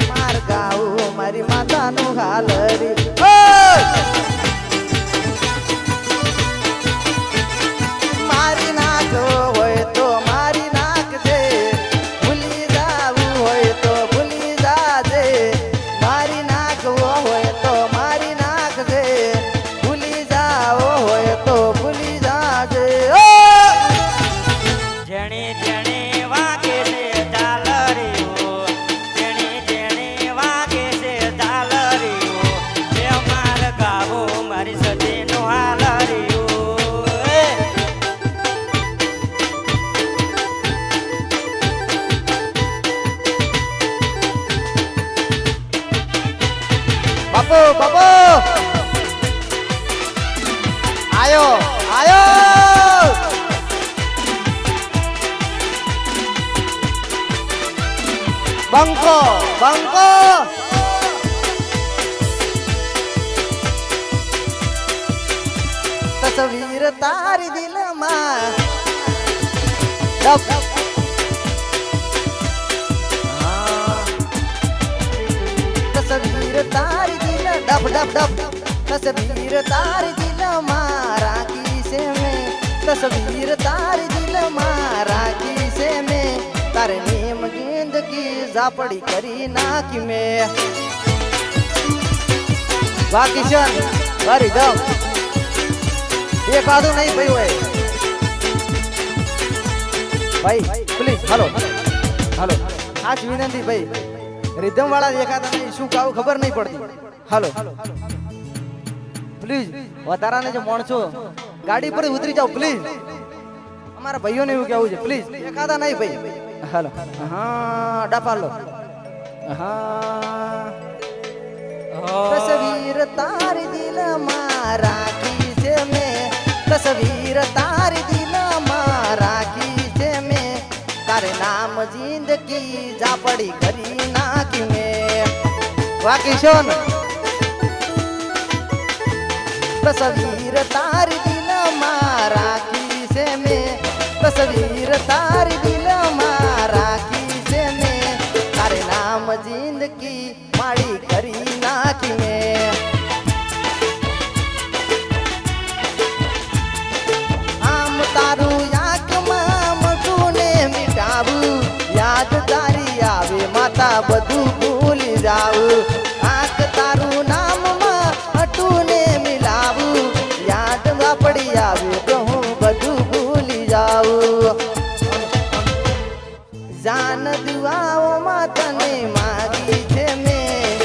માર ગાવું મારી માતાનું હાલરિયું મારી નાખો હોય તો મારી નાખજે ભૂલી જાવું હોય તો ભૂલી જાજે મારી નાખવો હોય તો મારી નાખજે ભૂલી જાવો હોય તો ભૂલી જાજે જેણી જેણી વાગે છે ઝાલરિયું જેણી જેણી વાગે છે ઝાલરિયું એ માર ગાવો મારી સતીનું હાલરિયું એ બાપો બાપો આયો આયો બંકો બંકો તસવીર તારી દિલમાં ડબ તસવીર તારી દિલ ડબ ડબ ડબ તસવીર તારી દિલ રાખી છે મેં તસવીર તારી દિલ રાખી છે મેં તારે નેમ જિંદગી ઝાપડી કરી નાખી મેં વાહ કિશન વારી દમ એક આદું નહીં ભાઈ હોય ભાઈ પ્લીઝ હાલો હાલો આજ વિનંતી ભાઈ રિધમ વાળા દેખાતા નહીં શું ગાવું ખબર નહીં પડતી હાલો પ્લીઝ વધારાને જે માણસો ગાડી પર ઉતરી જાઓ પ્લીઝ અમારા ભાઈઓને એવું કહેવું છે પ્લીઝ દેખાતા નહીં ભાઈ હાલો હા ડફા લો હા તસવીર તારી દિલમાં રાખી છે મેં તસવીર તારી દિલમાં રાખી છે મેં તારે નામ જિંદગી ઝાપડી કરી નાખી મેં વાહ કિશોર તસવીર તારી દિલમાં રાખી છે મેં તસવીર તારી દિલમાં રાખી છે મેં તારે નામ જિંદગી માડી કરી નાખી મેં આમ તારું આંખમાં મગુને મીઠાવું યાદ તારી આવે માતા બધું ભૂલી જાવું આંખ તારું નામમાં હટુને મિલાવું યાદ પડી આવે તો હું બધું ભૂલી જાઉં જાન દુઆઓમાં તને માગી છે મેં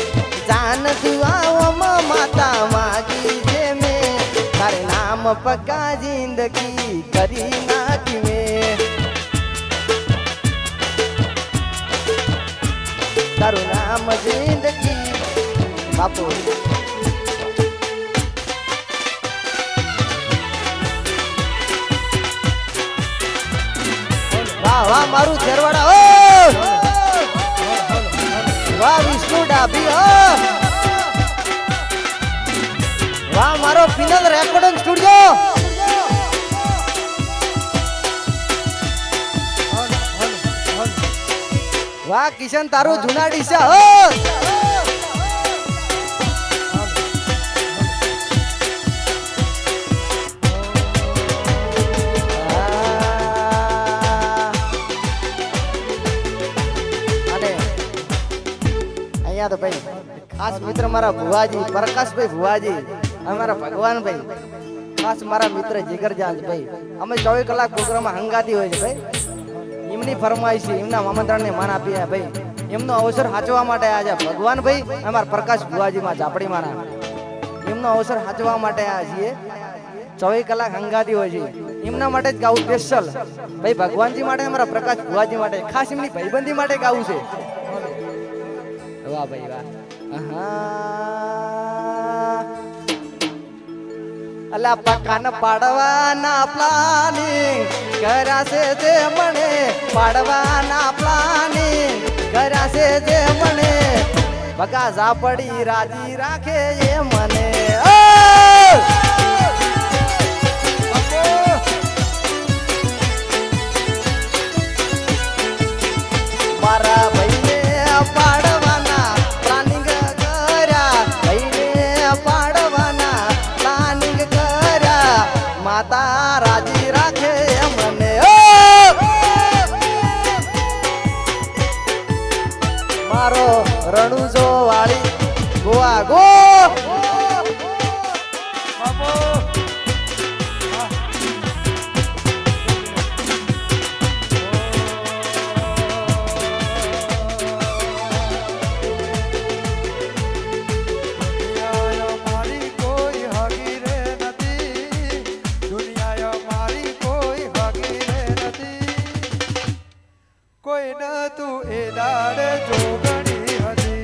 જાન દુઆઓમાં માતા માગી છે મેં તારે નામ પક્કા જિંદગી કરી નાખી મેં તારું નામ જિંદગી બાપુ વાહ વાહ મારું ખેરવાડા ઓ વાહ વિષ્ણુ ડાભી ઓ વાહ મારો ફિનલ રેકોર્ડિંગ સ્ટુડિયો વાહ કિશન તારું જુના ડીસા હો અહીંયા તો ભાઈ ખાસ મિત્ર મારા ભુવાજી પ્રકાશભાઈ ભુવાજી અમારા ભગવાનભાઈ ખાસ મારા મિત્ર જીગરજાન ભાઈ અમે 24 કલાક પ્રોગ્રામમાં હંગાતી હોય છે ભાઈ એમની ફરમાઈશ એમના આમંત્રણને માન આપીએ ભાઈ એમનો અવસર સાચવા માટે આજે ભગવાનભાઈ અમારા પ્રકાશ ભુવાજીમાં ઝાપડી માના એમનો અવસર સાચવા માટે આ છીએ 24 કલાક હંગાતી હોય છે એમના માટે જ ગાવું સ્પેશિયલ ભાઈ ભગવાનજી માટે અમારા પ્રકાશ ભુવાજી માટે ખાસ એમની ભાઈબંધી માટે ગાવું છે વાહ ભાઈ વાહ અલા પકાન પાડવાના પ્લાનિંગ કર્યા છે જે મને પાડવાના પ્લાનિંગ કર્યા છે જે મને બગા ઝાપડી રાજી રાખે એ મને મારા ભાઈને પાડવાના પ્લાનિંગ કર્યા ભાઈને પાડવાના પ્લાનિંગ કર્યા માતા રાજી રાખે મને મારો રણુજો વાળી ગોવા ગો કોઈ ન તું એ દાડે જોગણી હતી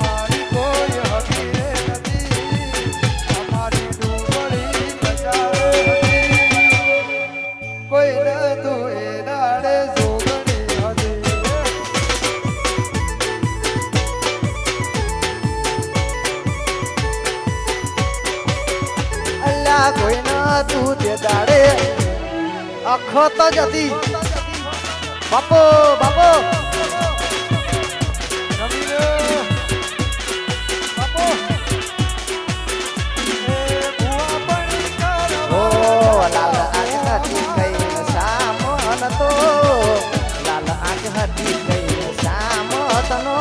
મારી કોઈ હકીરે નથી અમારી ડુંગળી બચાવે હતી કોઈ ન તું એ દાડે જોગણી હતી કોઈ ના તું તે દાડે આખો તો જતી બાપો બાપો ઓ લાલ આંખ હતી કઈ સામન તો લાલ આંખ હતી કઈ સામતનો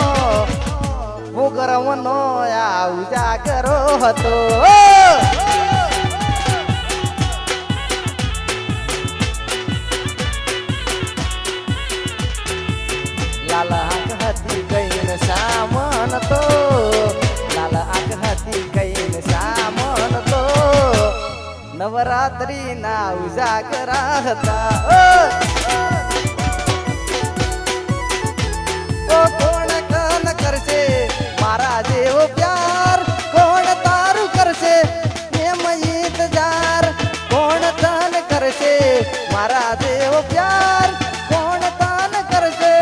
ભૂગરવનો આ ઉજાગરો હતો લાલ આંખ હતી કઈને સામન તો લાલ આંખ હતી કઈને સામન તો નવરાત્રી ના ઉજાગરા હતા ઓ કોણ કન કરશે મારા જેવો પ્યાર કોણ તારું કરશે એમ ઇંતજાર કોણ તન કરશે મારા જેવો પ્યાર કોણ તન કરશે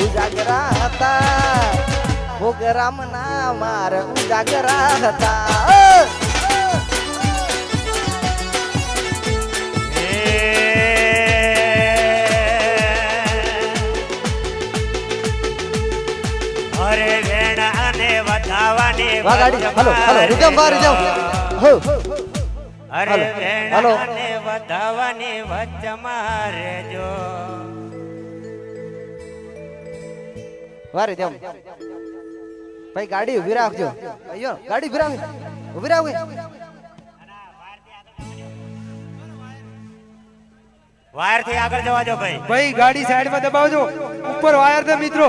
ઉજાગરા હતા ભોગરામ ના માર ઉજાગરા હતા અરે વેણા અને વધાવાની હલો હલો રીધમ બાર જાવ હો અરે હલો. વેણા અને વધાવાની વચ્ચમાં રેજો વારે જાવ ભાઈ ગાડી ઉભી રાખજો અయ్యో ગાડી ઉભી રાખ વાયર થી આગળ જવા દો ભાઈ ભાઈ ગાડી સાઈડ માં દબાવજો ઉપર વાયર દે મિત્રો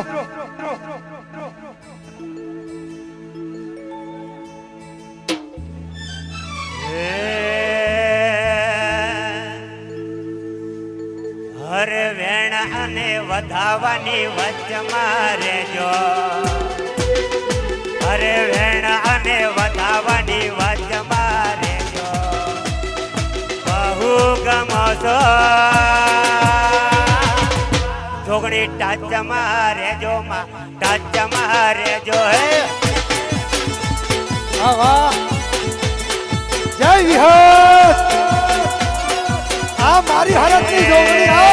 હરે વેણા અને વધાવાની વચ્ચમાં રેજો હરે વેણા અને વધાવાની વચ્ચમાં રેજો બહુ ગમો છો જોગણી ટચમાં રેજો માં ટચમાં રેજો હે વાહ વાહ જય વિહત આ મારી હાલત ની જોગણી આ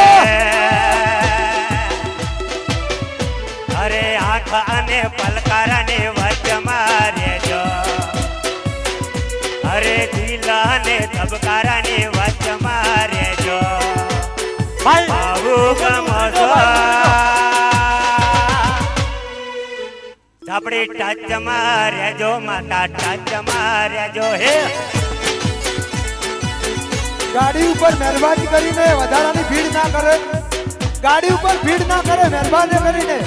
અરે દિલા ને ધબકારા ની વચમાં રહેજો આવું ગમજો આપણી ટચમાં રહેજો માતા ટચમાં રહેજો હે ગાડી ઉપર મહેરબાની કરીને વધારાની ભીડ ના કરે ગાડી ઉપર ભીડ ના કરે મહેરબાની કરીને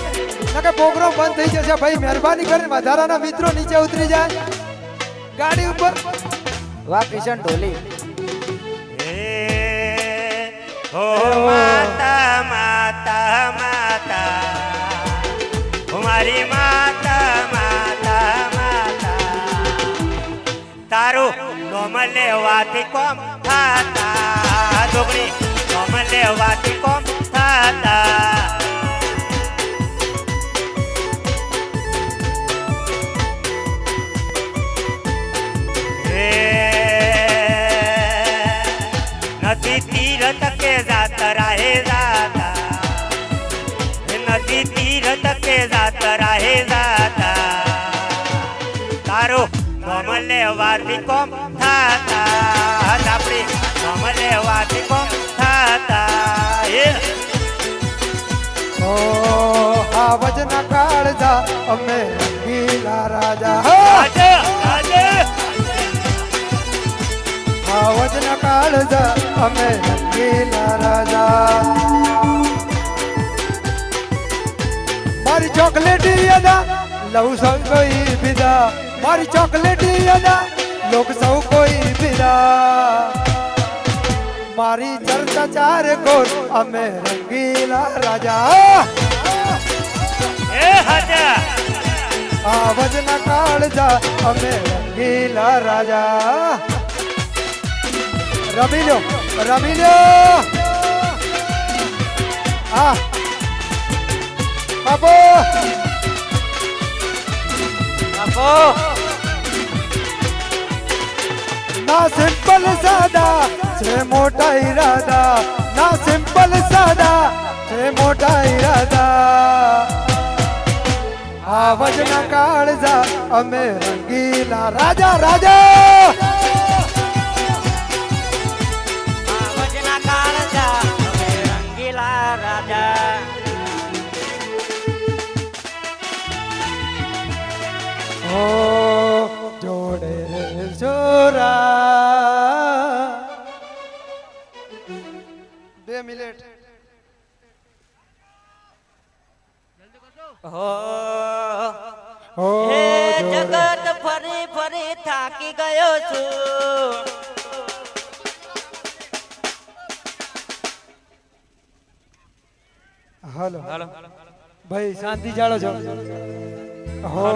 નકે પ્રોગ્રામ બંધ થઈ જશે ભાઈ મહેરબાની કરીને વધારાના મિત્રો નીચે ઉતરી જાય ગાડી ઉપર વાહ કિશન ઢોલી હે ઓ માતા માતા માતા મારી માતા માતા માતા તારું નોમ લેવાથી કોમ થાતા છોકરી નોમ લેવાથી કોમ થાતા નદી તીરથ કે જાતરા હે જાતા નદી તીરથ કે જાતરા હે જાતા તારો નોમ લેવાથી કોમ થાતા આપણી નોમ લેવાથી કોમ થાતા હે ઓ આ વજના કાળજા અમે રંગીલા રાજા આજે આજે આ વજના કાળજા અમે રંગીલા રાજા મારી ચોકલેટી અદા લઉં સૌ કોઈ વિદા મારી ચોકલેટી અદા લોક સૌ કોઈ વિદા મારી ચર્ચા ચાર કોર અમે રંગીલા રાજા એ હાજા આ વજના કાળજા અમે રંગીલા રાજા રમી લો આ બાપો આપો ના સિમ્પલ સાદા છે મોટા ઈરાદા ના સિમ્પલ સાદા છે મોટા ઈરાદા આ વજના કાળજા અમે રંગીલા રાજા રાજા વજના કાળજા અમે રંગીલા રાજા ઓ જોડે જોરા 2 મિનિટ હો ઓ હે જોડે જગત ફરી ફરી થાકી ગયો છું હાલો ભાઈ શાંતિ જાળો છો હો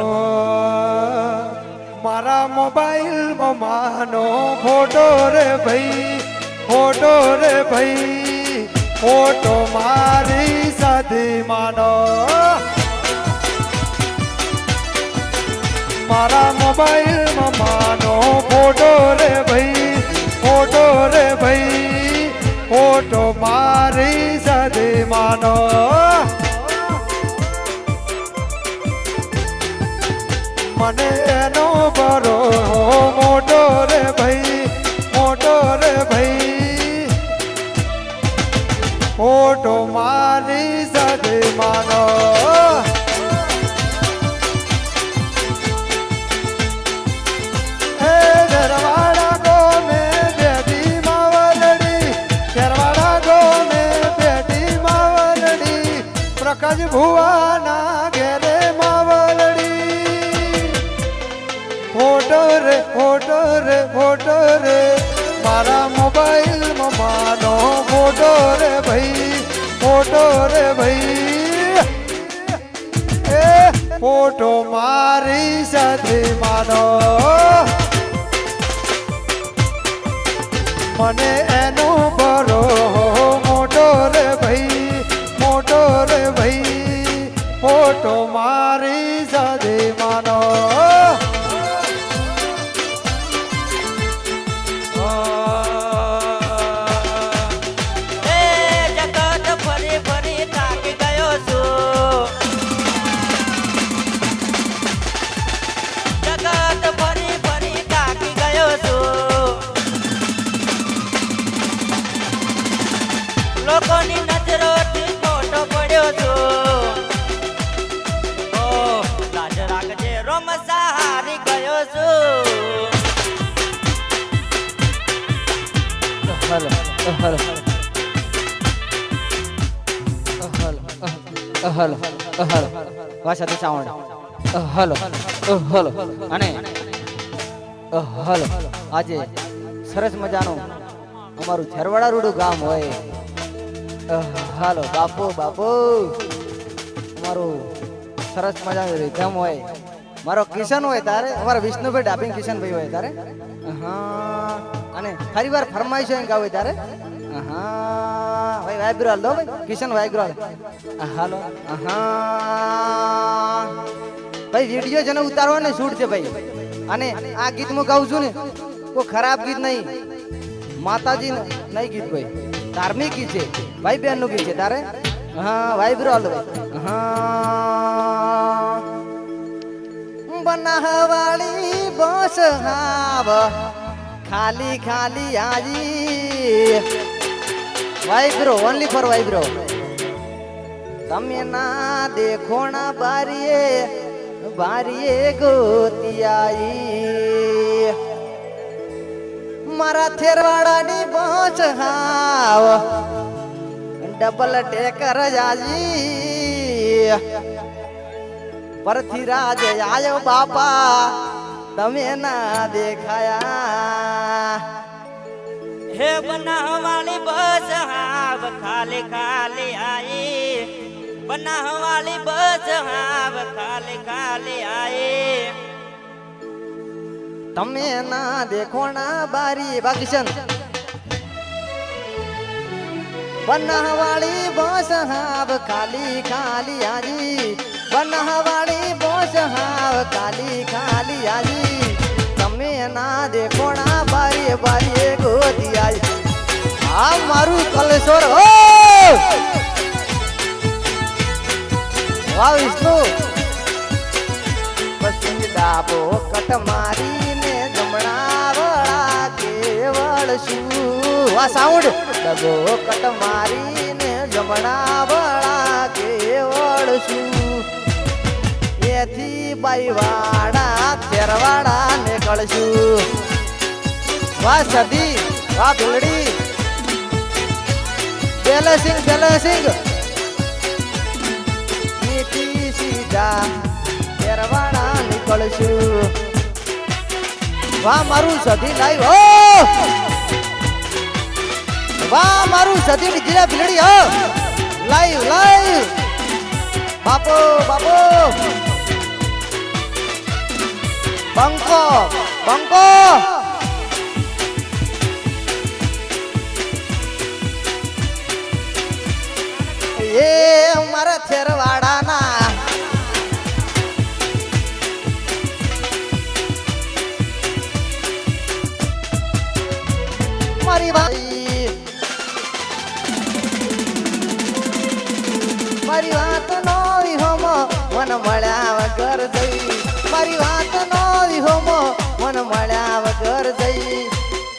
મારા મોબાઈલ માં માનો ફોટો રે ભાઈ ફોટો મારી સાથી માનો મારા મોબાઈલ માં માનો ફોટો રે ભાઈ ફોટો મારી સાથી માનો મને એનો બરો મોટો રે ભાઈ ફોટો મારી સાથે માનો હે ઘરવાળા ગોમે બેટી માવલડી ઘરવાળા ગોમે બેટી માવલડી પ્રકાશ ભુવાના ઘેરે માવલડી ફોટો રે મારા મોબાઈલ માં માનો ફોટો રે ભાઈ એ ફોટો મારી સાથે માનો મને એનો બરો મોટો રે ભાઈ ફોટો મારી સાથે માનો જગત ફરી ફરી થાકી ગયો છું જગત ફરી ફરી થાકી ગયો છું હલો હલો હલો હલો વાસાથી સાઉન્ડ હલો હલો અને હલો આજે સરસ મજાનું અમારું ઝરવાડા રૂડું ગામ હોય હાલો બાપુ બાપુ અમારું સરસ મજાનું રીધમ હોય મારો કિશન હોય તારે અમારા વિષ્ણુભાઈ ડાબિંગ કિશનભાઈ હોય તારે હા અને ફરી વાર ફરમાઈશ હોય ગાવ હોય તારે હા ભાઈ વાયબ્રો હાલ દો ભાઈ કિશન વાયબ્રો હાલો હા ભાઈ વિડીયો જેને ઉતારવો ને શૂટ છે ભાઈ અને આ ગીત હું ગાઉં છું ને કોઈ ખરાબ ગીત નહીં માતાજી નહીં ગીત કોઈ ધાર્મિક ગીત છે ભાઈ બહેન નું ગીત છે તારે હા વાયબ્રો હાલ ભાઈ હા બનાવાળી બસ હાવ ખાલી ખાલી Aji vibro only for vibro તમે ના દેખો ના બારીએ બારીએ ગોતી આઈ મારા થેરવાડાની બસ હાવ ડબલ ટેકર જાજી પરથીરાજ આયો બાપા તમે ના દેખાયા હે બનાવવાળી બસ હાવ ખાલી ખાલી આઈ બનાવવાળી બસ હાવ ખાલી ખાલી આઈ તમે ના દેખો ના બારી બાકીશન બનાવાળી બસ હાવ ખાલી ખાલી આજી બનાવાળી બસ હાવ ખાલી ખાલી આજી તમે ના દેખો ના બારી બારી ગોતી આઈ આ મારું કલેશ્વર હો વાહ વિષ્ણુ પસંદ ડાબો કટ મારીને જમણા વળા કેવળ શું વાહ સાઉન્ડ ડબો કટ મારીને જમણા વળા કેવળ શું એથી બાઈવાડા થેરવાડા નીકળશું વાહ સદી વાહ ભીલડી બેલેસિંગ બેલેસિંગ એથી સીધા થેરવાડા નીકળશું વાહ મારું સદી લાઈવ હો વાહ મારું સદી જીરા ભીલડી હો લાઈવ લાઈવ બાપો બાપો બંકો બંકો એ મારા થેરવાડાના મારી ભાઈ મારી વાત નો હોમો મન મળ્યા વગર જઈ મારી વાત નો હોમો મન મળ્યા વગર જઈ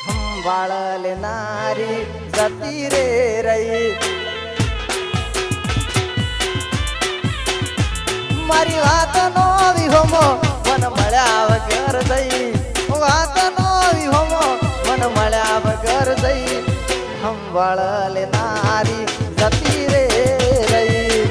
સંભાળ લેનારી જતી રે રહી મારી વાત નો હોમો મન મળ્યા વગર જઈ વાત નો હોમો મન મળ્યા વગર જઈ સંભાળ લેનારી જતી રે રહી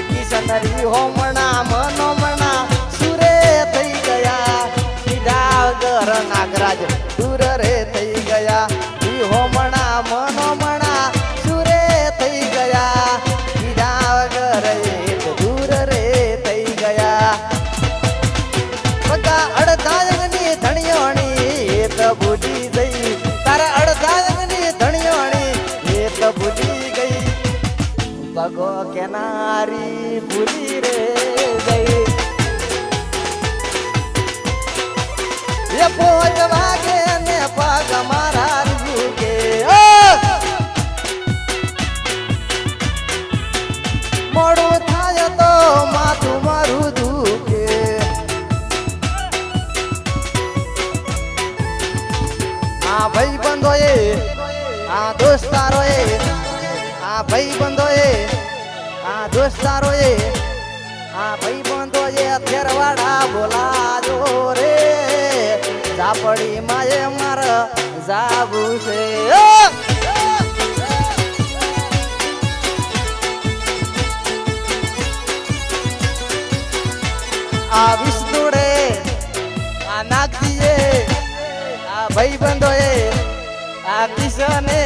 કિશનરી હોમણા મનોમણા સુરે થઈ ગયા સીધા વગર નાગરાજ દૂર રે થઈ ગયા ઈ હોમણા મનોમણા સુરે થઈ ગયા સીધા વગર એક દૂર રે થઈ ગયા બધા અડધાની ધણિયોણી એ તો ભૂલી ગઈ તારા અડધાની ધણિયોણી એ તો ભૂલી ગઈ બગો કેનારી ભૂલી રે ગઈ એ પોચ વાગે ને પગ મારા રૂકે મોડું થાય તો માથું મારું દુખે આ ભાઈ બંધોએ આ દોસ્તારોએ આ ભાઈ બંધોએ આ દોસ્તારોએ આ ભાઈ બંધોએ થેરવાડા બોલાજો રે ઝાપડી માએ મારે જાવું છે આ વિષ્ણુડે આ નાગજીએ આ ભાઈબંધોએ આ કિશને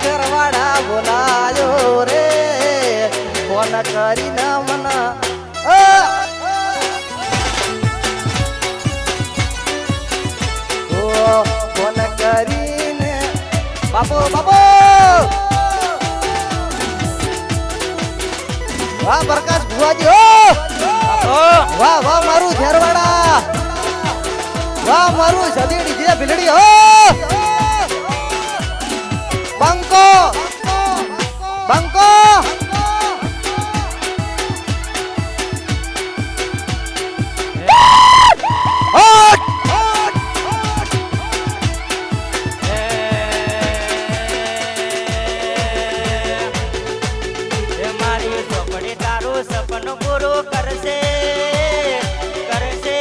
તેરવાડા બોલાયો રે ફોન કરીને મને ફોન કરીને બાપો બાપો વાહ પ્રકાશ ભુવાજી વાહ વાહ મારું ઝેરવાડા વાહ મારું સદીડી જે ભીલડી હો બંકો બંકો સપનું પૂરું કરશે કરશે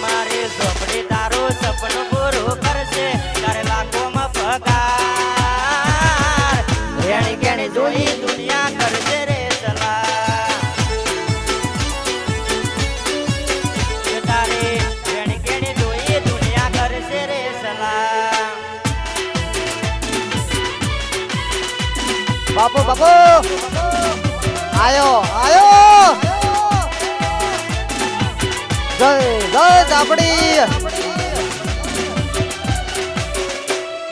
મારી ઝોપડી તારું સપનું પૂરું કરશે તારે લાખોમાં પગાર રેણી કેણી જોઈ દુનિયા કરશે રે સલાહ તારે રેણી કેણી જોઈ દુનિયા કરશે રે સલાહ બાપુ બાપુ આયો આયો જય જય ઝાપડી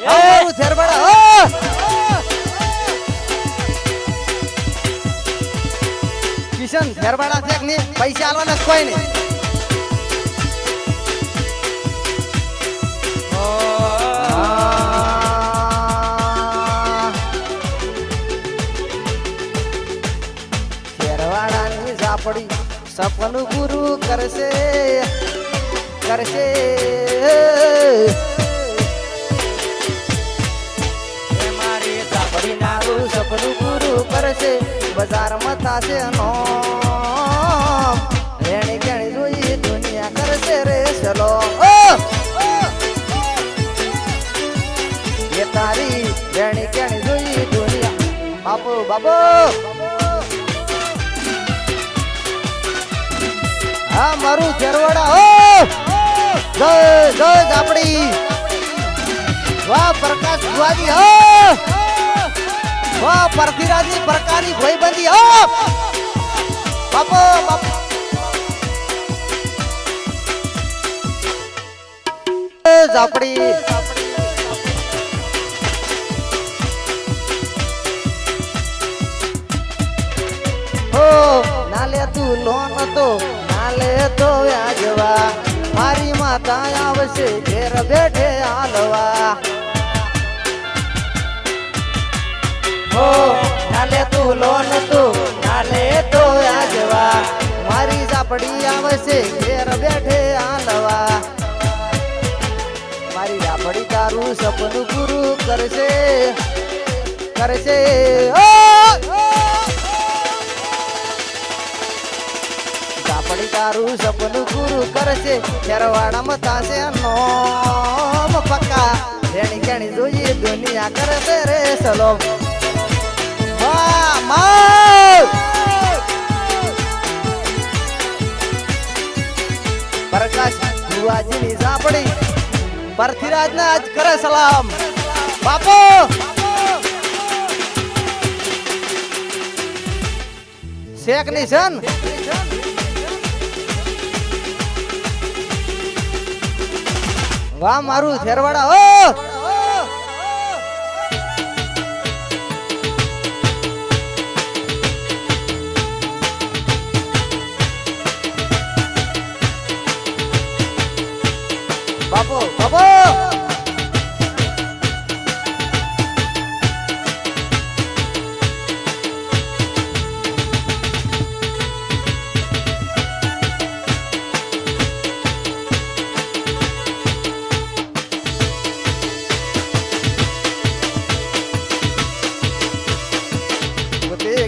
મારું ઝેરવાડા હો કિશન ઝેરવાડા છે કે નહીં પૈસા આલવાના કોઈ નહીં ઝાપડી સપનું પૂરું કરશે કરશે મારી ઝાપડી નારું સપનું પૂરું કરશે બજારમાં થાશે નોમ રેણી કેણી જોઈ દુનિયા કરશે રે ચલો એ તારી રેણી કેણી જોઈ દુનિયા બાપુ બાપુ હા મારું ઝેરવાડા હો જય જય ઝાપડી વાહ પ્રકાશ ભુવાજી હો વાહ પરથીરાજી પ્રકારી ભાઈબંધી હો બાપો બાપો ઝાપડી હો નાલે તું લોન તો નાલે તો વ્યાજવા મારી માતા આવશે ઘેર બેઠે હાલવા હો નાલે તું લોન તો નાલે તો વ્યાજવા મારી ઝાપડી આવશે ઘેર બેઠે હાલવા મારી ઝાપડી તારું સપનું પૂરું કરશે કરશે ઝાપડી તારું સપનું પૂરું કરશે ઝેરવાડામાં થાશે નોમ પક્કા રેણી કેણી જોઈએ દુનિયા કરશે રે સલોમ વાહ માઉ પ્રકાશ ભુવાજીની ઝાપડી પરથીરાજને આજ કરે સલામ બાપો શેખ ની છે ને વાહ મારું ઝેરવાડા હો બાપો બાપો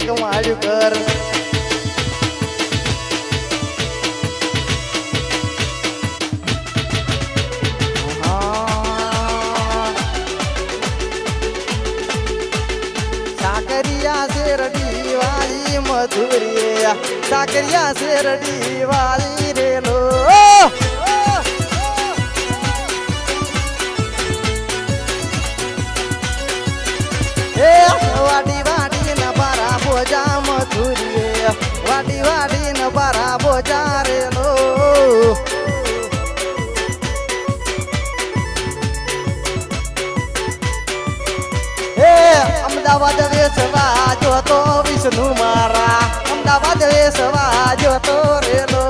કમાયું કર વાળી મધુરી સાકરિયા શેરડી વાળી રેલો એ વાડી વાડી ન બારા બોજા મધુરી વાડી વાડી ન બારા બોજા રેલો અમદાવાદ વેસવા જોતો વિષ્ણુ મારા અમદાવાદ વેસવા જોતો રેલો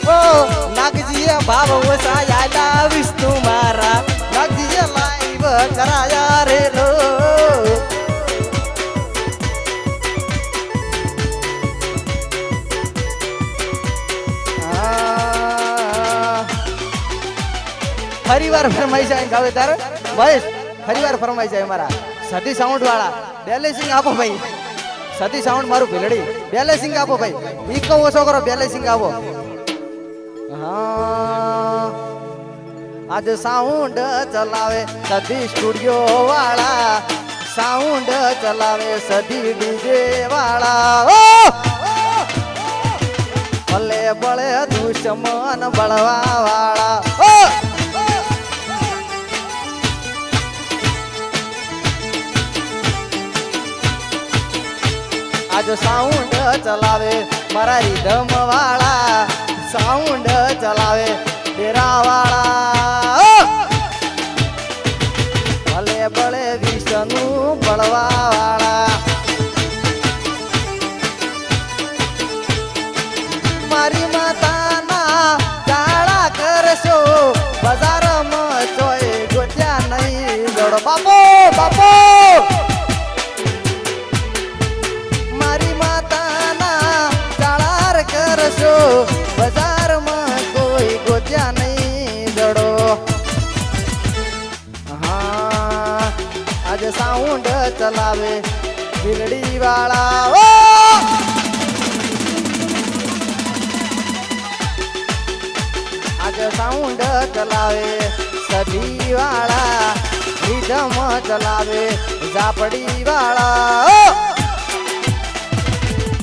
ઓ નાગજીએ ભાવ વસાયા વિષ્ણુ મારા નાગજીએ લાઈવ કરાયા રેલો ફરીવાર ફરમાઈ જાય ગાવે તારે મહેશ ફરીવાર ફરમાઈ જાય મારા સતી સાઉન્ડ વાળા બેલેન્સિંગ આપો ભાઈ સતી સાઉન્ડ મારું ભીલડી બેલેન્સિંગ આપો ભાઈ ઈકો ઓછો કરો બેલેન્સિંગ આપો હા આજ સાઉન્ડ ચલાવે સતી સ્ટુડિયો વાળા સાઉન્ડ ચલાવે સતી ડીજે વાળા ભલે બળે દુશ્મન બળવા વાળા આજ સાઉન્ડ ચલાવે મારા રીધમ વાળા સાઉન્ડ ચલાવે ડેરા વાળા ભલે બળે વિષ્ણુ બળવા વાળા મારી માતાના જાળા કરશો બજારમાં ચોય ગોત્યા નહીં જોડો બાપો બાપો કરશો બજારમાં કોઈ ગોત્યા નહીં જડો હા આજે સાઉન્ડ ચલાવે બિલડી વાળા આજે સાઉન્ડ ચલાવે સદી વાળા રીધમ ચલાવે ઝાપડી વાળા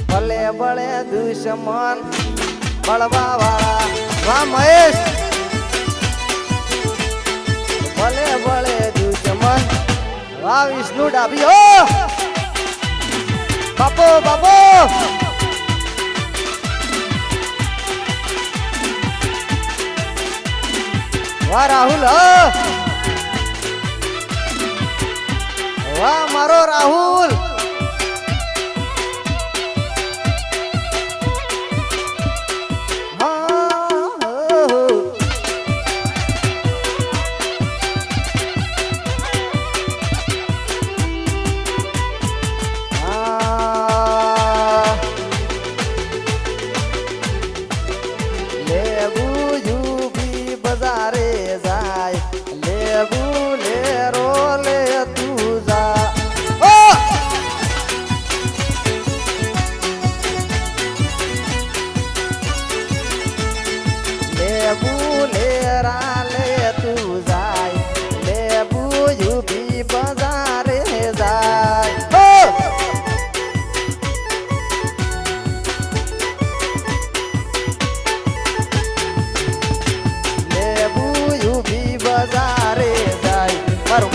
ભલે બળે દુશ્મન બળવા વાળા વાહ મહેશ ભલે બળે દુશ્મન વાહ વિષ્ણુ ડાબી હો બાપો બાપો વાહ રાહુલ વાહ મારો રાહુલ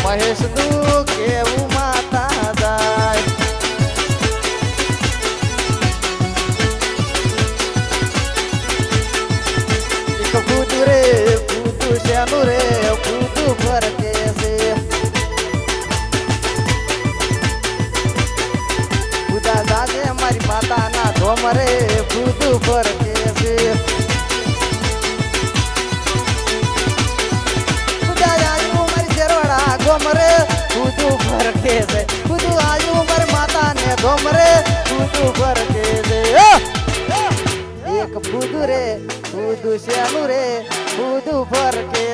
મહેશ નું કેવું માતા જાય એક પૂતું રે પૂતું શેનું રે પૂતું ફરકે છે પૂતા જાજે મારી માતાના ધોમ રે પૂતું ફરકે છે ગોમરે કૂદું ફરકે છે કૂદું આવ્યું મારી માતાને ગોમરે કૂદું ફરકે છે એક કૂદું રે કૂદું શેનું રે કૂદું ફરકે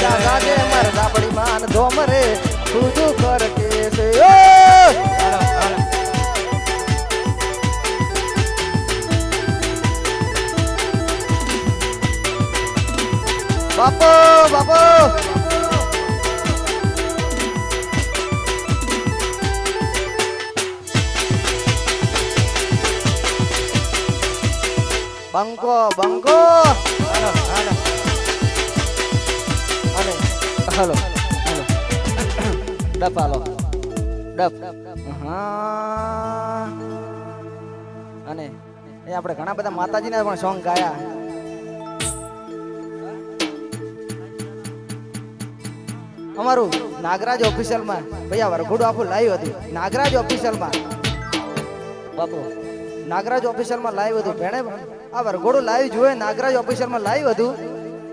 રાધે મારે ઝાપડી માન ગોમરે કૂદું ફરકે છે બાપો બાપો બંકો બંકો હાલો હાલો અને હાલો હાલો ડપ હાલો ડપ હા અને એ આપણે ઘણા બધા માતાજીના પણ સોંગ ગાયા અમારું નાગરાજ ઓફિશિયલમાં ભૈયા વરઘોડું આખું લાઈવ હતું નાગરાજ ઓફિશિયલમાં બાપુ નાગરાજ ઓફિશિયલમાં લાઈવ હતું ભેણે આ વરઘોડું લાઈવ જોયે નાગરાજ ઓફિશિયલમાં લાઈવ હતું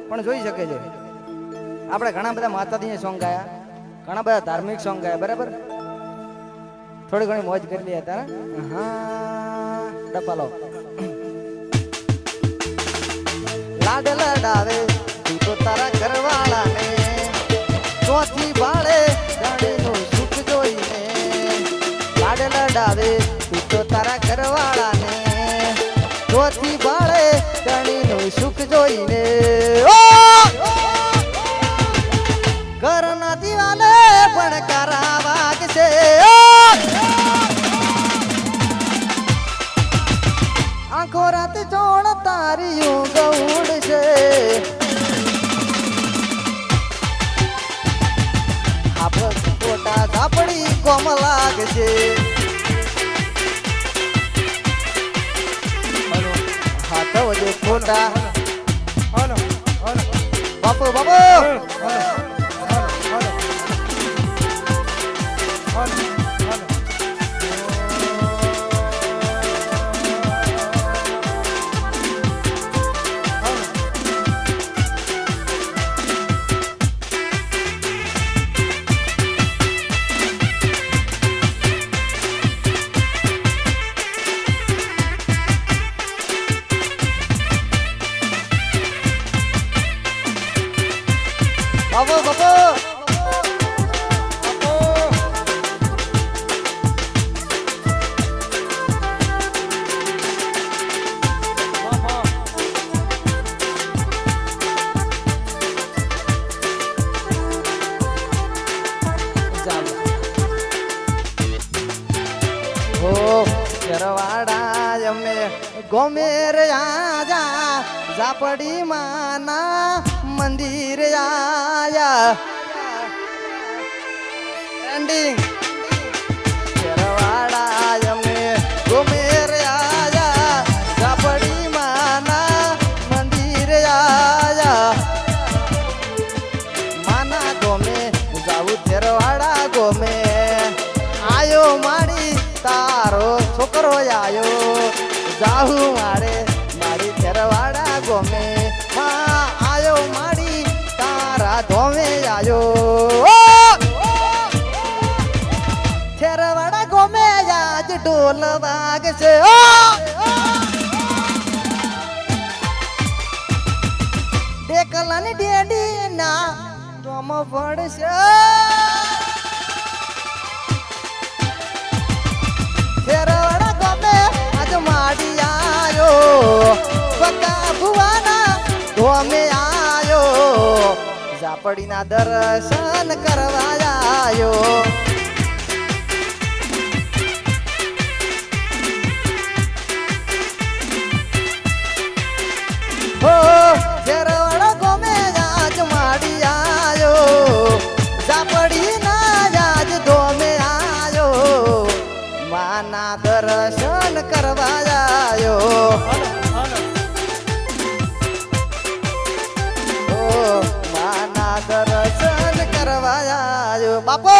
પણ જોઈ શકે છે આપણે ઘણા બધા માતાજીના સોંગ ગાયા ઘણા બધા ધાર્મિક સોંગ ગાયા બરાબર થોડી ઘણી મોજ કરી લઈએ તારા હા ડપાલો લાડ લડાવે તું તો તારા ઘરવાળાને ચોથી બાળે જાણીનું સુખ જોઈને લાડ લડાવે તું તો તારા ઘરવાળાને ચોથી બાળે જાણીનું સુખ જોઈને ઘરના દિવાલે પણ કારા વાગશે આંખો રાત જોણ તારી ગૌડ છે આપણ ફોટા ઝાપડી કોમ લાગશે હાથ વજે ફોટા હાલો હાલો બાપુ બાપુ બાપુ બાપુ ચરવાડા અમે ગોમેર આજા ઝાપડી માના મંદિર આયા એન્ડિંગ ચરવાડા અમે ગોમેર આયા ઝાપડી માના મંદિર આયા માના ગોમે જાવું ચરવાડા ગોમે આયો માડી તારો છોકરો આયો જાહુ મારે મારી ચરવાડા ગોમે માં આયો માડી તારા ધોમે આયો ચરવાડા ગોમે આજ ઢોલ વાગશે ડેકલાની ડેડી ના ધોમ પડશે ફેરવડા ગમે આજ માડી આયો બકા ભુવાના ધોમે આયો ઝાપડીના દર્શન કરવા આયો હો ફેરવડા ગમે આજ માડી આયો ઝાપડીના આજ ધોમે આયો માના દર્શન કરવા આયો ઓ માના દર્શન કરવા આયો બાપો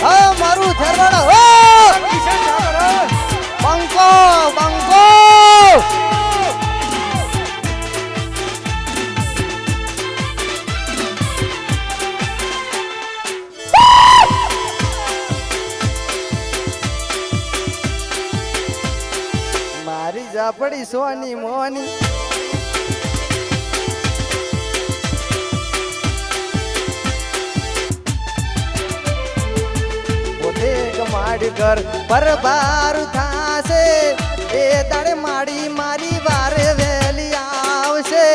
હા મારું થરવાડા હો બંકો બંકો મારી ઝાપડી સોની મોની પોતે માડી ઘર પરબાર થાશે એ દાડે માડી મારી વારે વેલી આવશે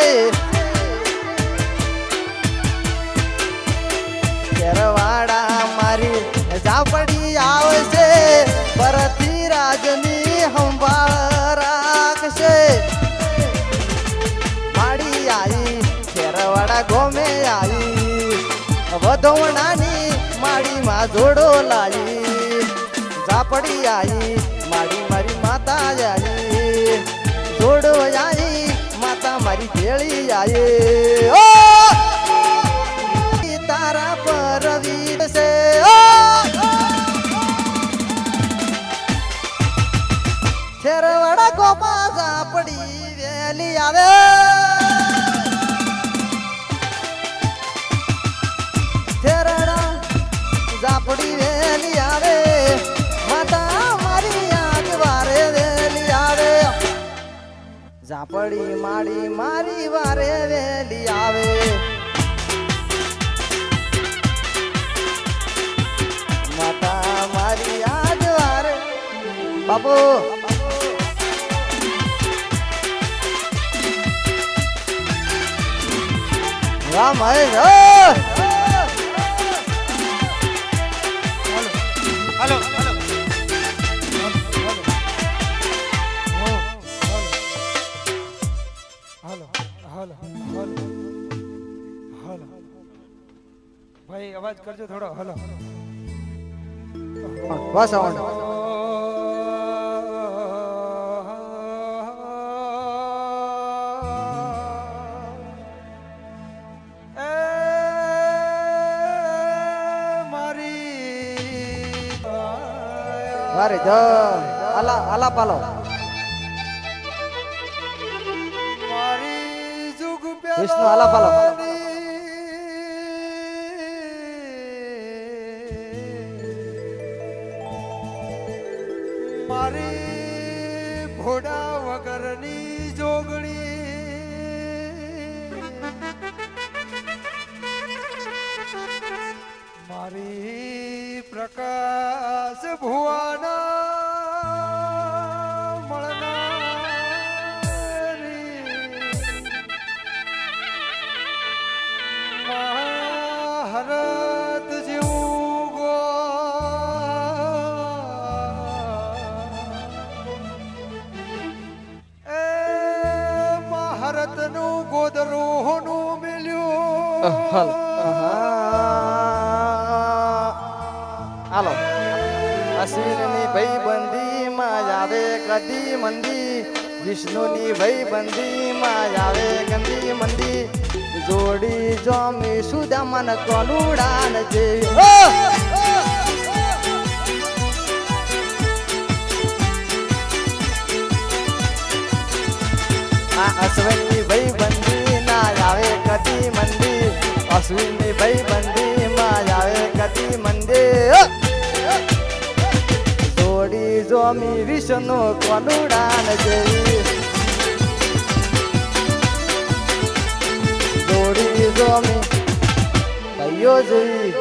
વધવણાની માડીમાં જોડો લાવી ઝાપડી આઈ માડી મારી માતા આઈ જોડો આઈ માતા મારી ભેળી આઈ ઓ તારા પર વીર છે છેરવાડા ગોપા ઝાપડી વેલી આવે છેરડા ઝાપડી વેલી આવે માતા મારી આગ વારે વેલી આવે ઝાપડી માડી મારી વારે વેલી આવે માતા મારી આગ વારે બાપુ વાહ મહેશ હલો હાલો હાલો હાલો હાલો ભાઈ અવાજ કરજો થોડો હાલો બસ આવવાનું વારે જ આલા આલા પાલો મારી જુગ વિષ્ણુ આલા પાલો મારી ઘોડા વગરની જોગણી મારી પ્રકાશ ભુવાના મળનારી મહારત જેવું ગો એ મહારતનું ગોદરોનું મિલ્યું હાલો અશ્વિનની ભાઈ બંદી માં આવે કદી મંદી વિષ્ણુની ભાઈ બંદી માં આવે ગંદી મંદી જોડી જોમી સુદામન કોનુડાન જેવી આ અશ્વિનની ભાઈ બંદી ના આવે કદી મંદી અશ્વિનની ભાઈ બંદી માં આવે કદી મંદી જોડી જોમી વિષ્ણુ કોનુડાન જેવી જોડી જોમી ભાઈઓ જેવી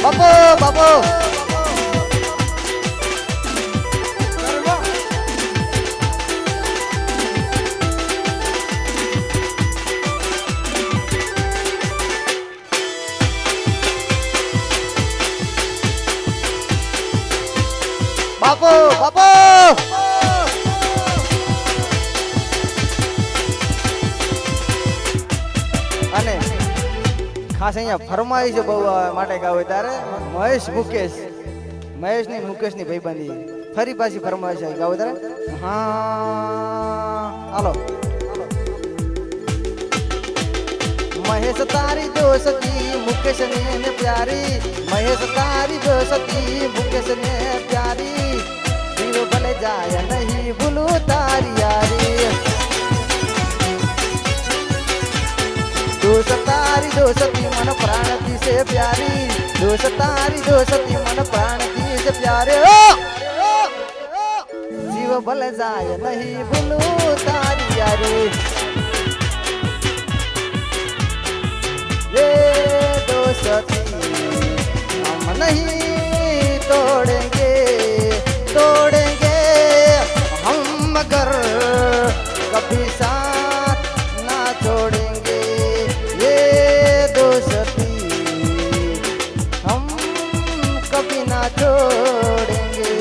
બાપો બાપો બાપો બાપો અને ખાસ અહીંયા ફરમાઈ છે બહુ માટે ગાવ ત્યારે મહેશ ની મુકેશ ની ભાઈબંધી ફરી પાછી ફરમાઈ છે ગાવ ત્યારે હા હાલો મહેશ તારી દોસ્તી મુકેશ ને પ્યારી મહેશ તારી દોસ્તી મુકેશ ને પ્યારી દિલ ભલે જાય નહીં ભૂલું તારી યારી તારી દોસ્તી મન પ્રાણ દી છે પ્યારી તારી દોસ્તી મન પ્રાણ દી છે પ્યારે જીવ ભલે જાય નહીં ભૂલું તારી યારી ये दोस्ती हम नहीं तोड़ेंगे हम मगर कभी साथ ना छोड़ेंगे ये दोस्ती हम कभी ना छोड़ेंगे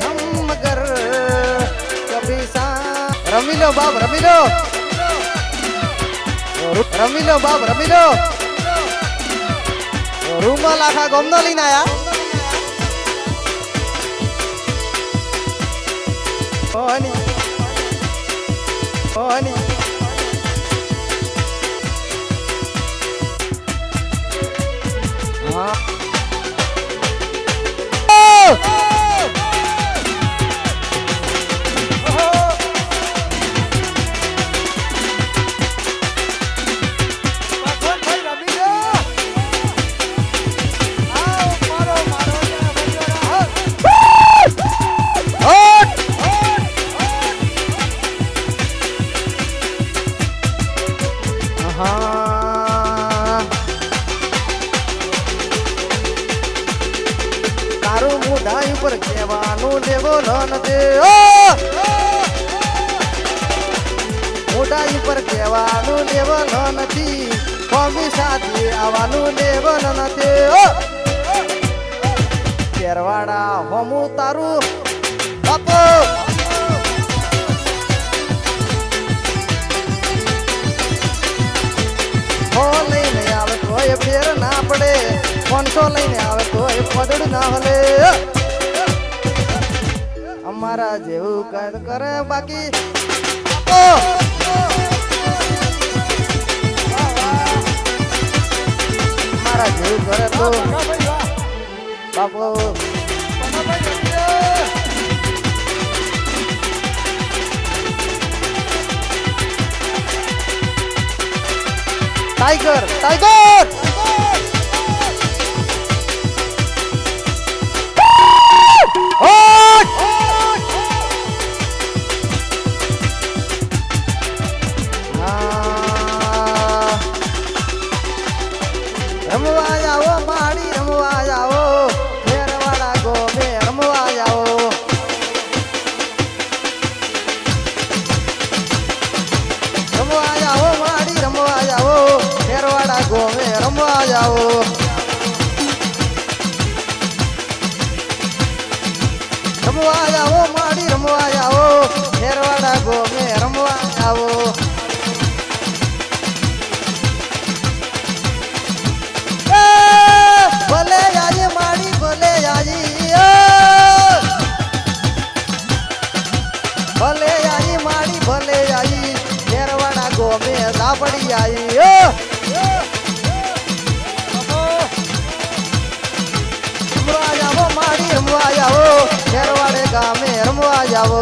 हम मगर कभी साथ रमी लो बाप रमी लो રમી લો બાપ રમી લો રૂમાલ આખા ગોમનો લઈને આયા ઓની ઓની હા ભાઈ રમી લો આવ મારો મારો ને તારું મોઢા ઉપર કહેવાનું લેવો નથી મોઢા ઉપર કહેવાનું લેવો નથી કોમી સાથે આવવાનું લેવો નથી કેરવાડા હોમું તારું બાપો લઈને આવે તોય ફેર ના પડે 500 લઈને આવે તોય પદડ ના હલે અમારા જેવું કદ કરે બાકી મારા જેવું કરે તો બાપો टाइगर टाइगर रमवा जाओ माड़ी रमवा जाओ फेरवाड़ा गो में रमवा जाओ रमवा जाओ माड़ी रमवा जाओ फेरवाड़ा गो में रमवा जाओ रमवा जाओ माड़ी रमवा जाओ फेरवाड़ा गो में रमवा जाओ भले आई माड़ी भले आई भले आई माड़ी भले आई फेरवाड़ा गो में दाबड़ी आई रमवा जाओ माड़ी रमवा जाओ फेरवाड़े गाँव में रमवा जाओ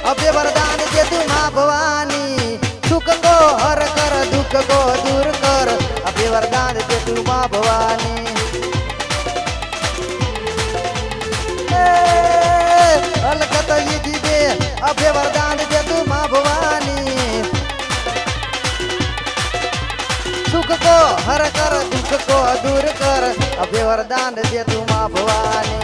अबे वरदान दे तू माँ भवानी सुख को हर कर दुख को दूर कर अबे वरदान दे तू माँ भवानी अलकत ये दे अबे वरदान दे तू माँ भवानी सुख को हर कर दुख को दूर कर अबे वरदान दे तू माँ भवानी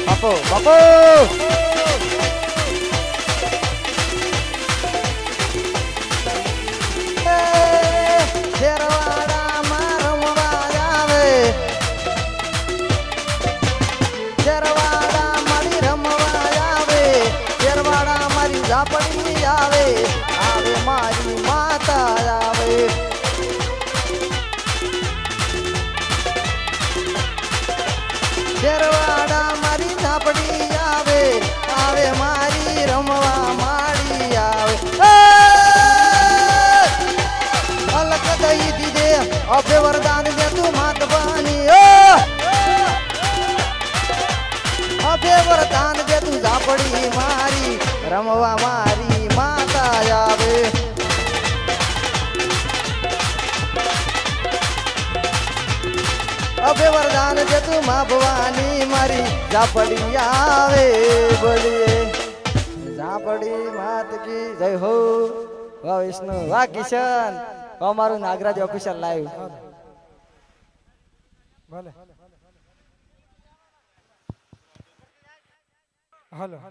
बापो बापो फेरवाड़ा में रमवा जावे फेरवाड़ा અભે વરદાન દે તું માત બની અભે વરદાન દે તું ઝાપડી મારી રમવા મારી માતા આવે અભે વરદાન દે તું મા ભવાની મારી ઝાપડી આવે બોલીએ ઝાપડી માત કી જય હો વાહ વિષ્ણુ વાહ કિશન અમારું નાગરાજ ઓફિશિયલ લાઈવ ભલે હાલો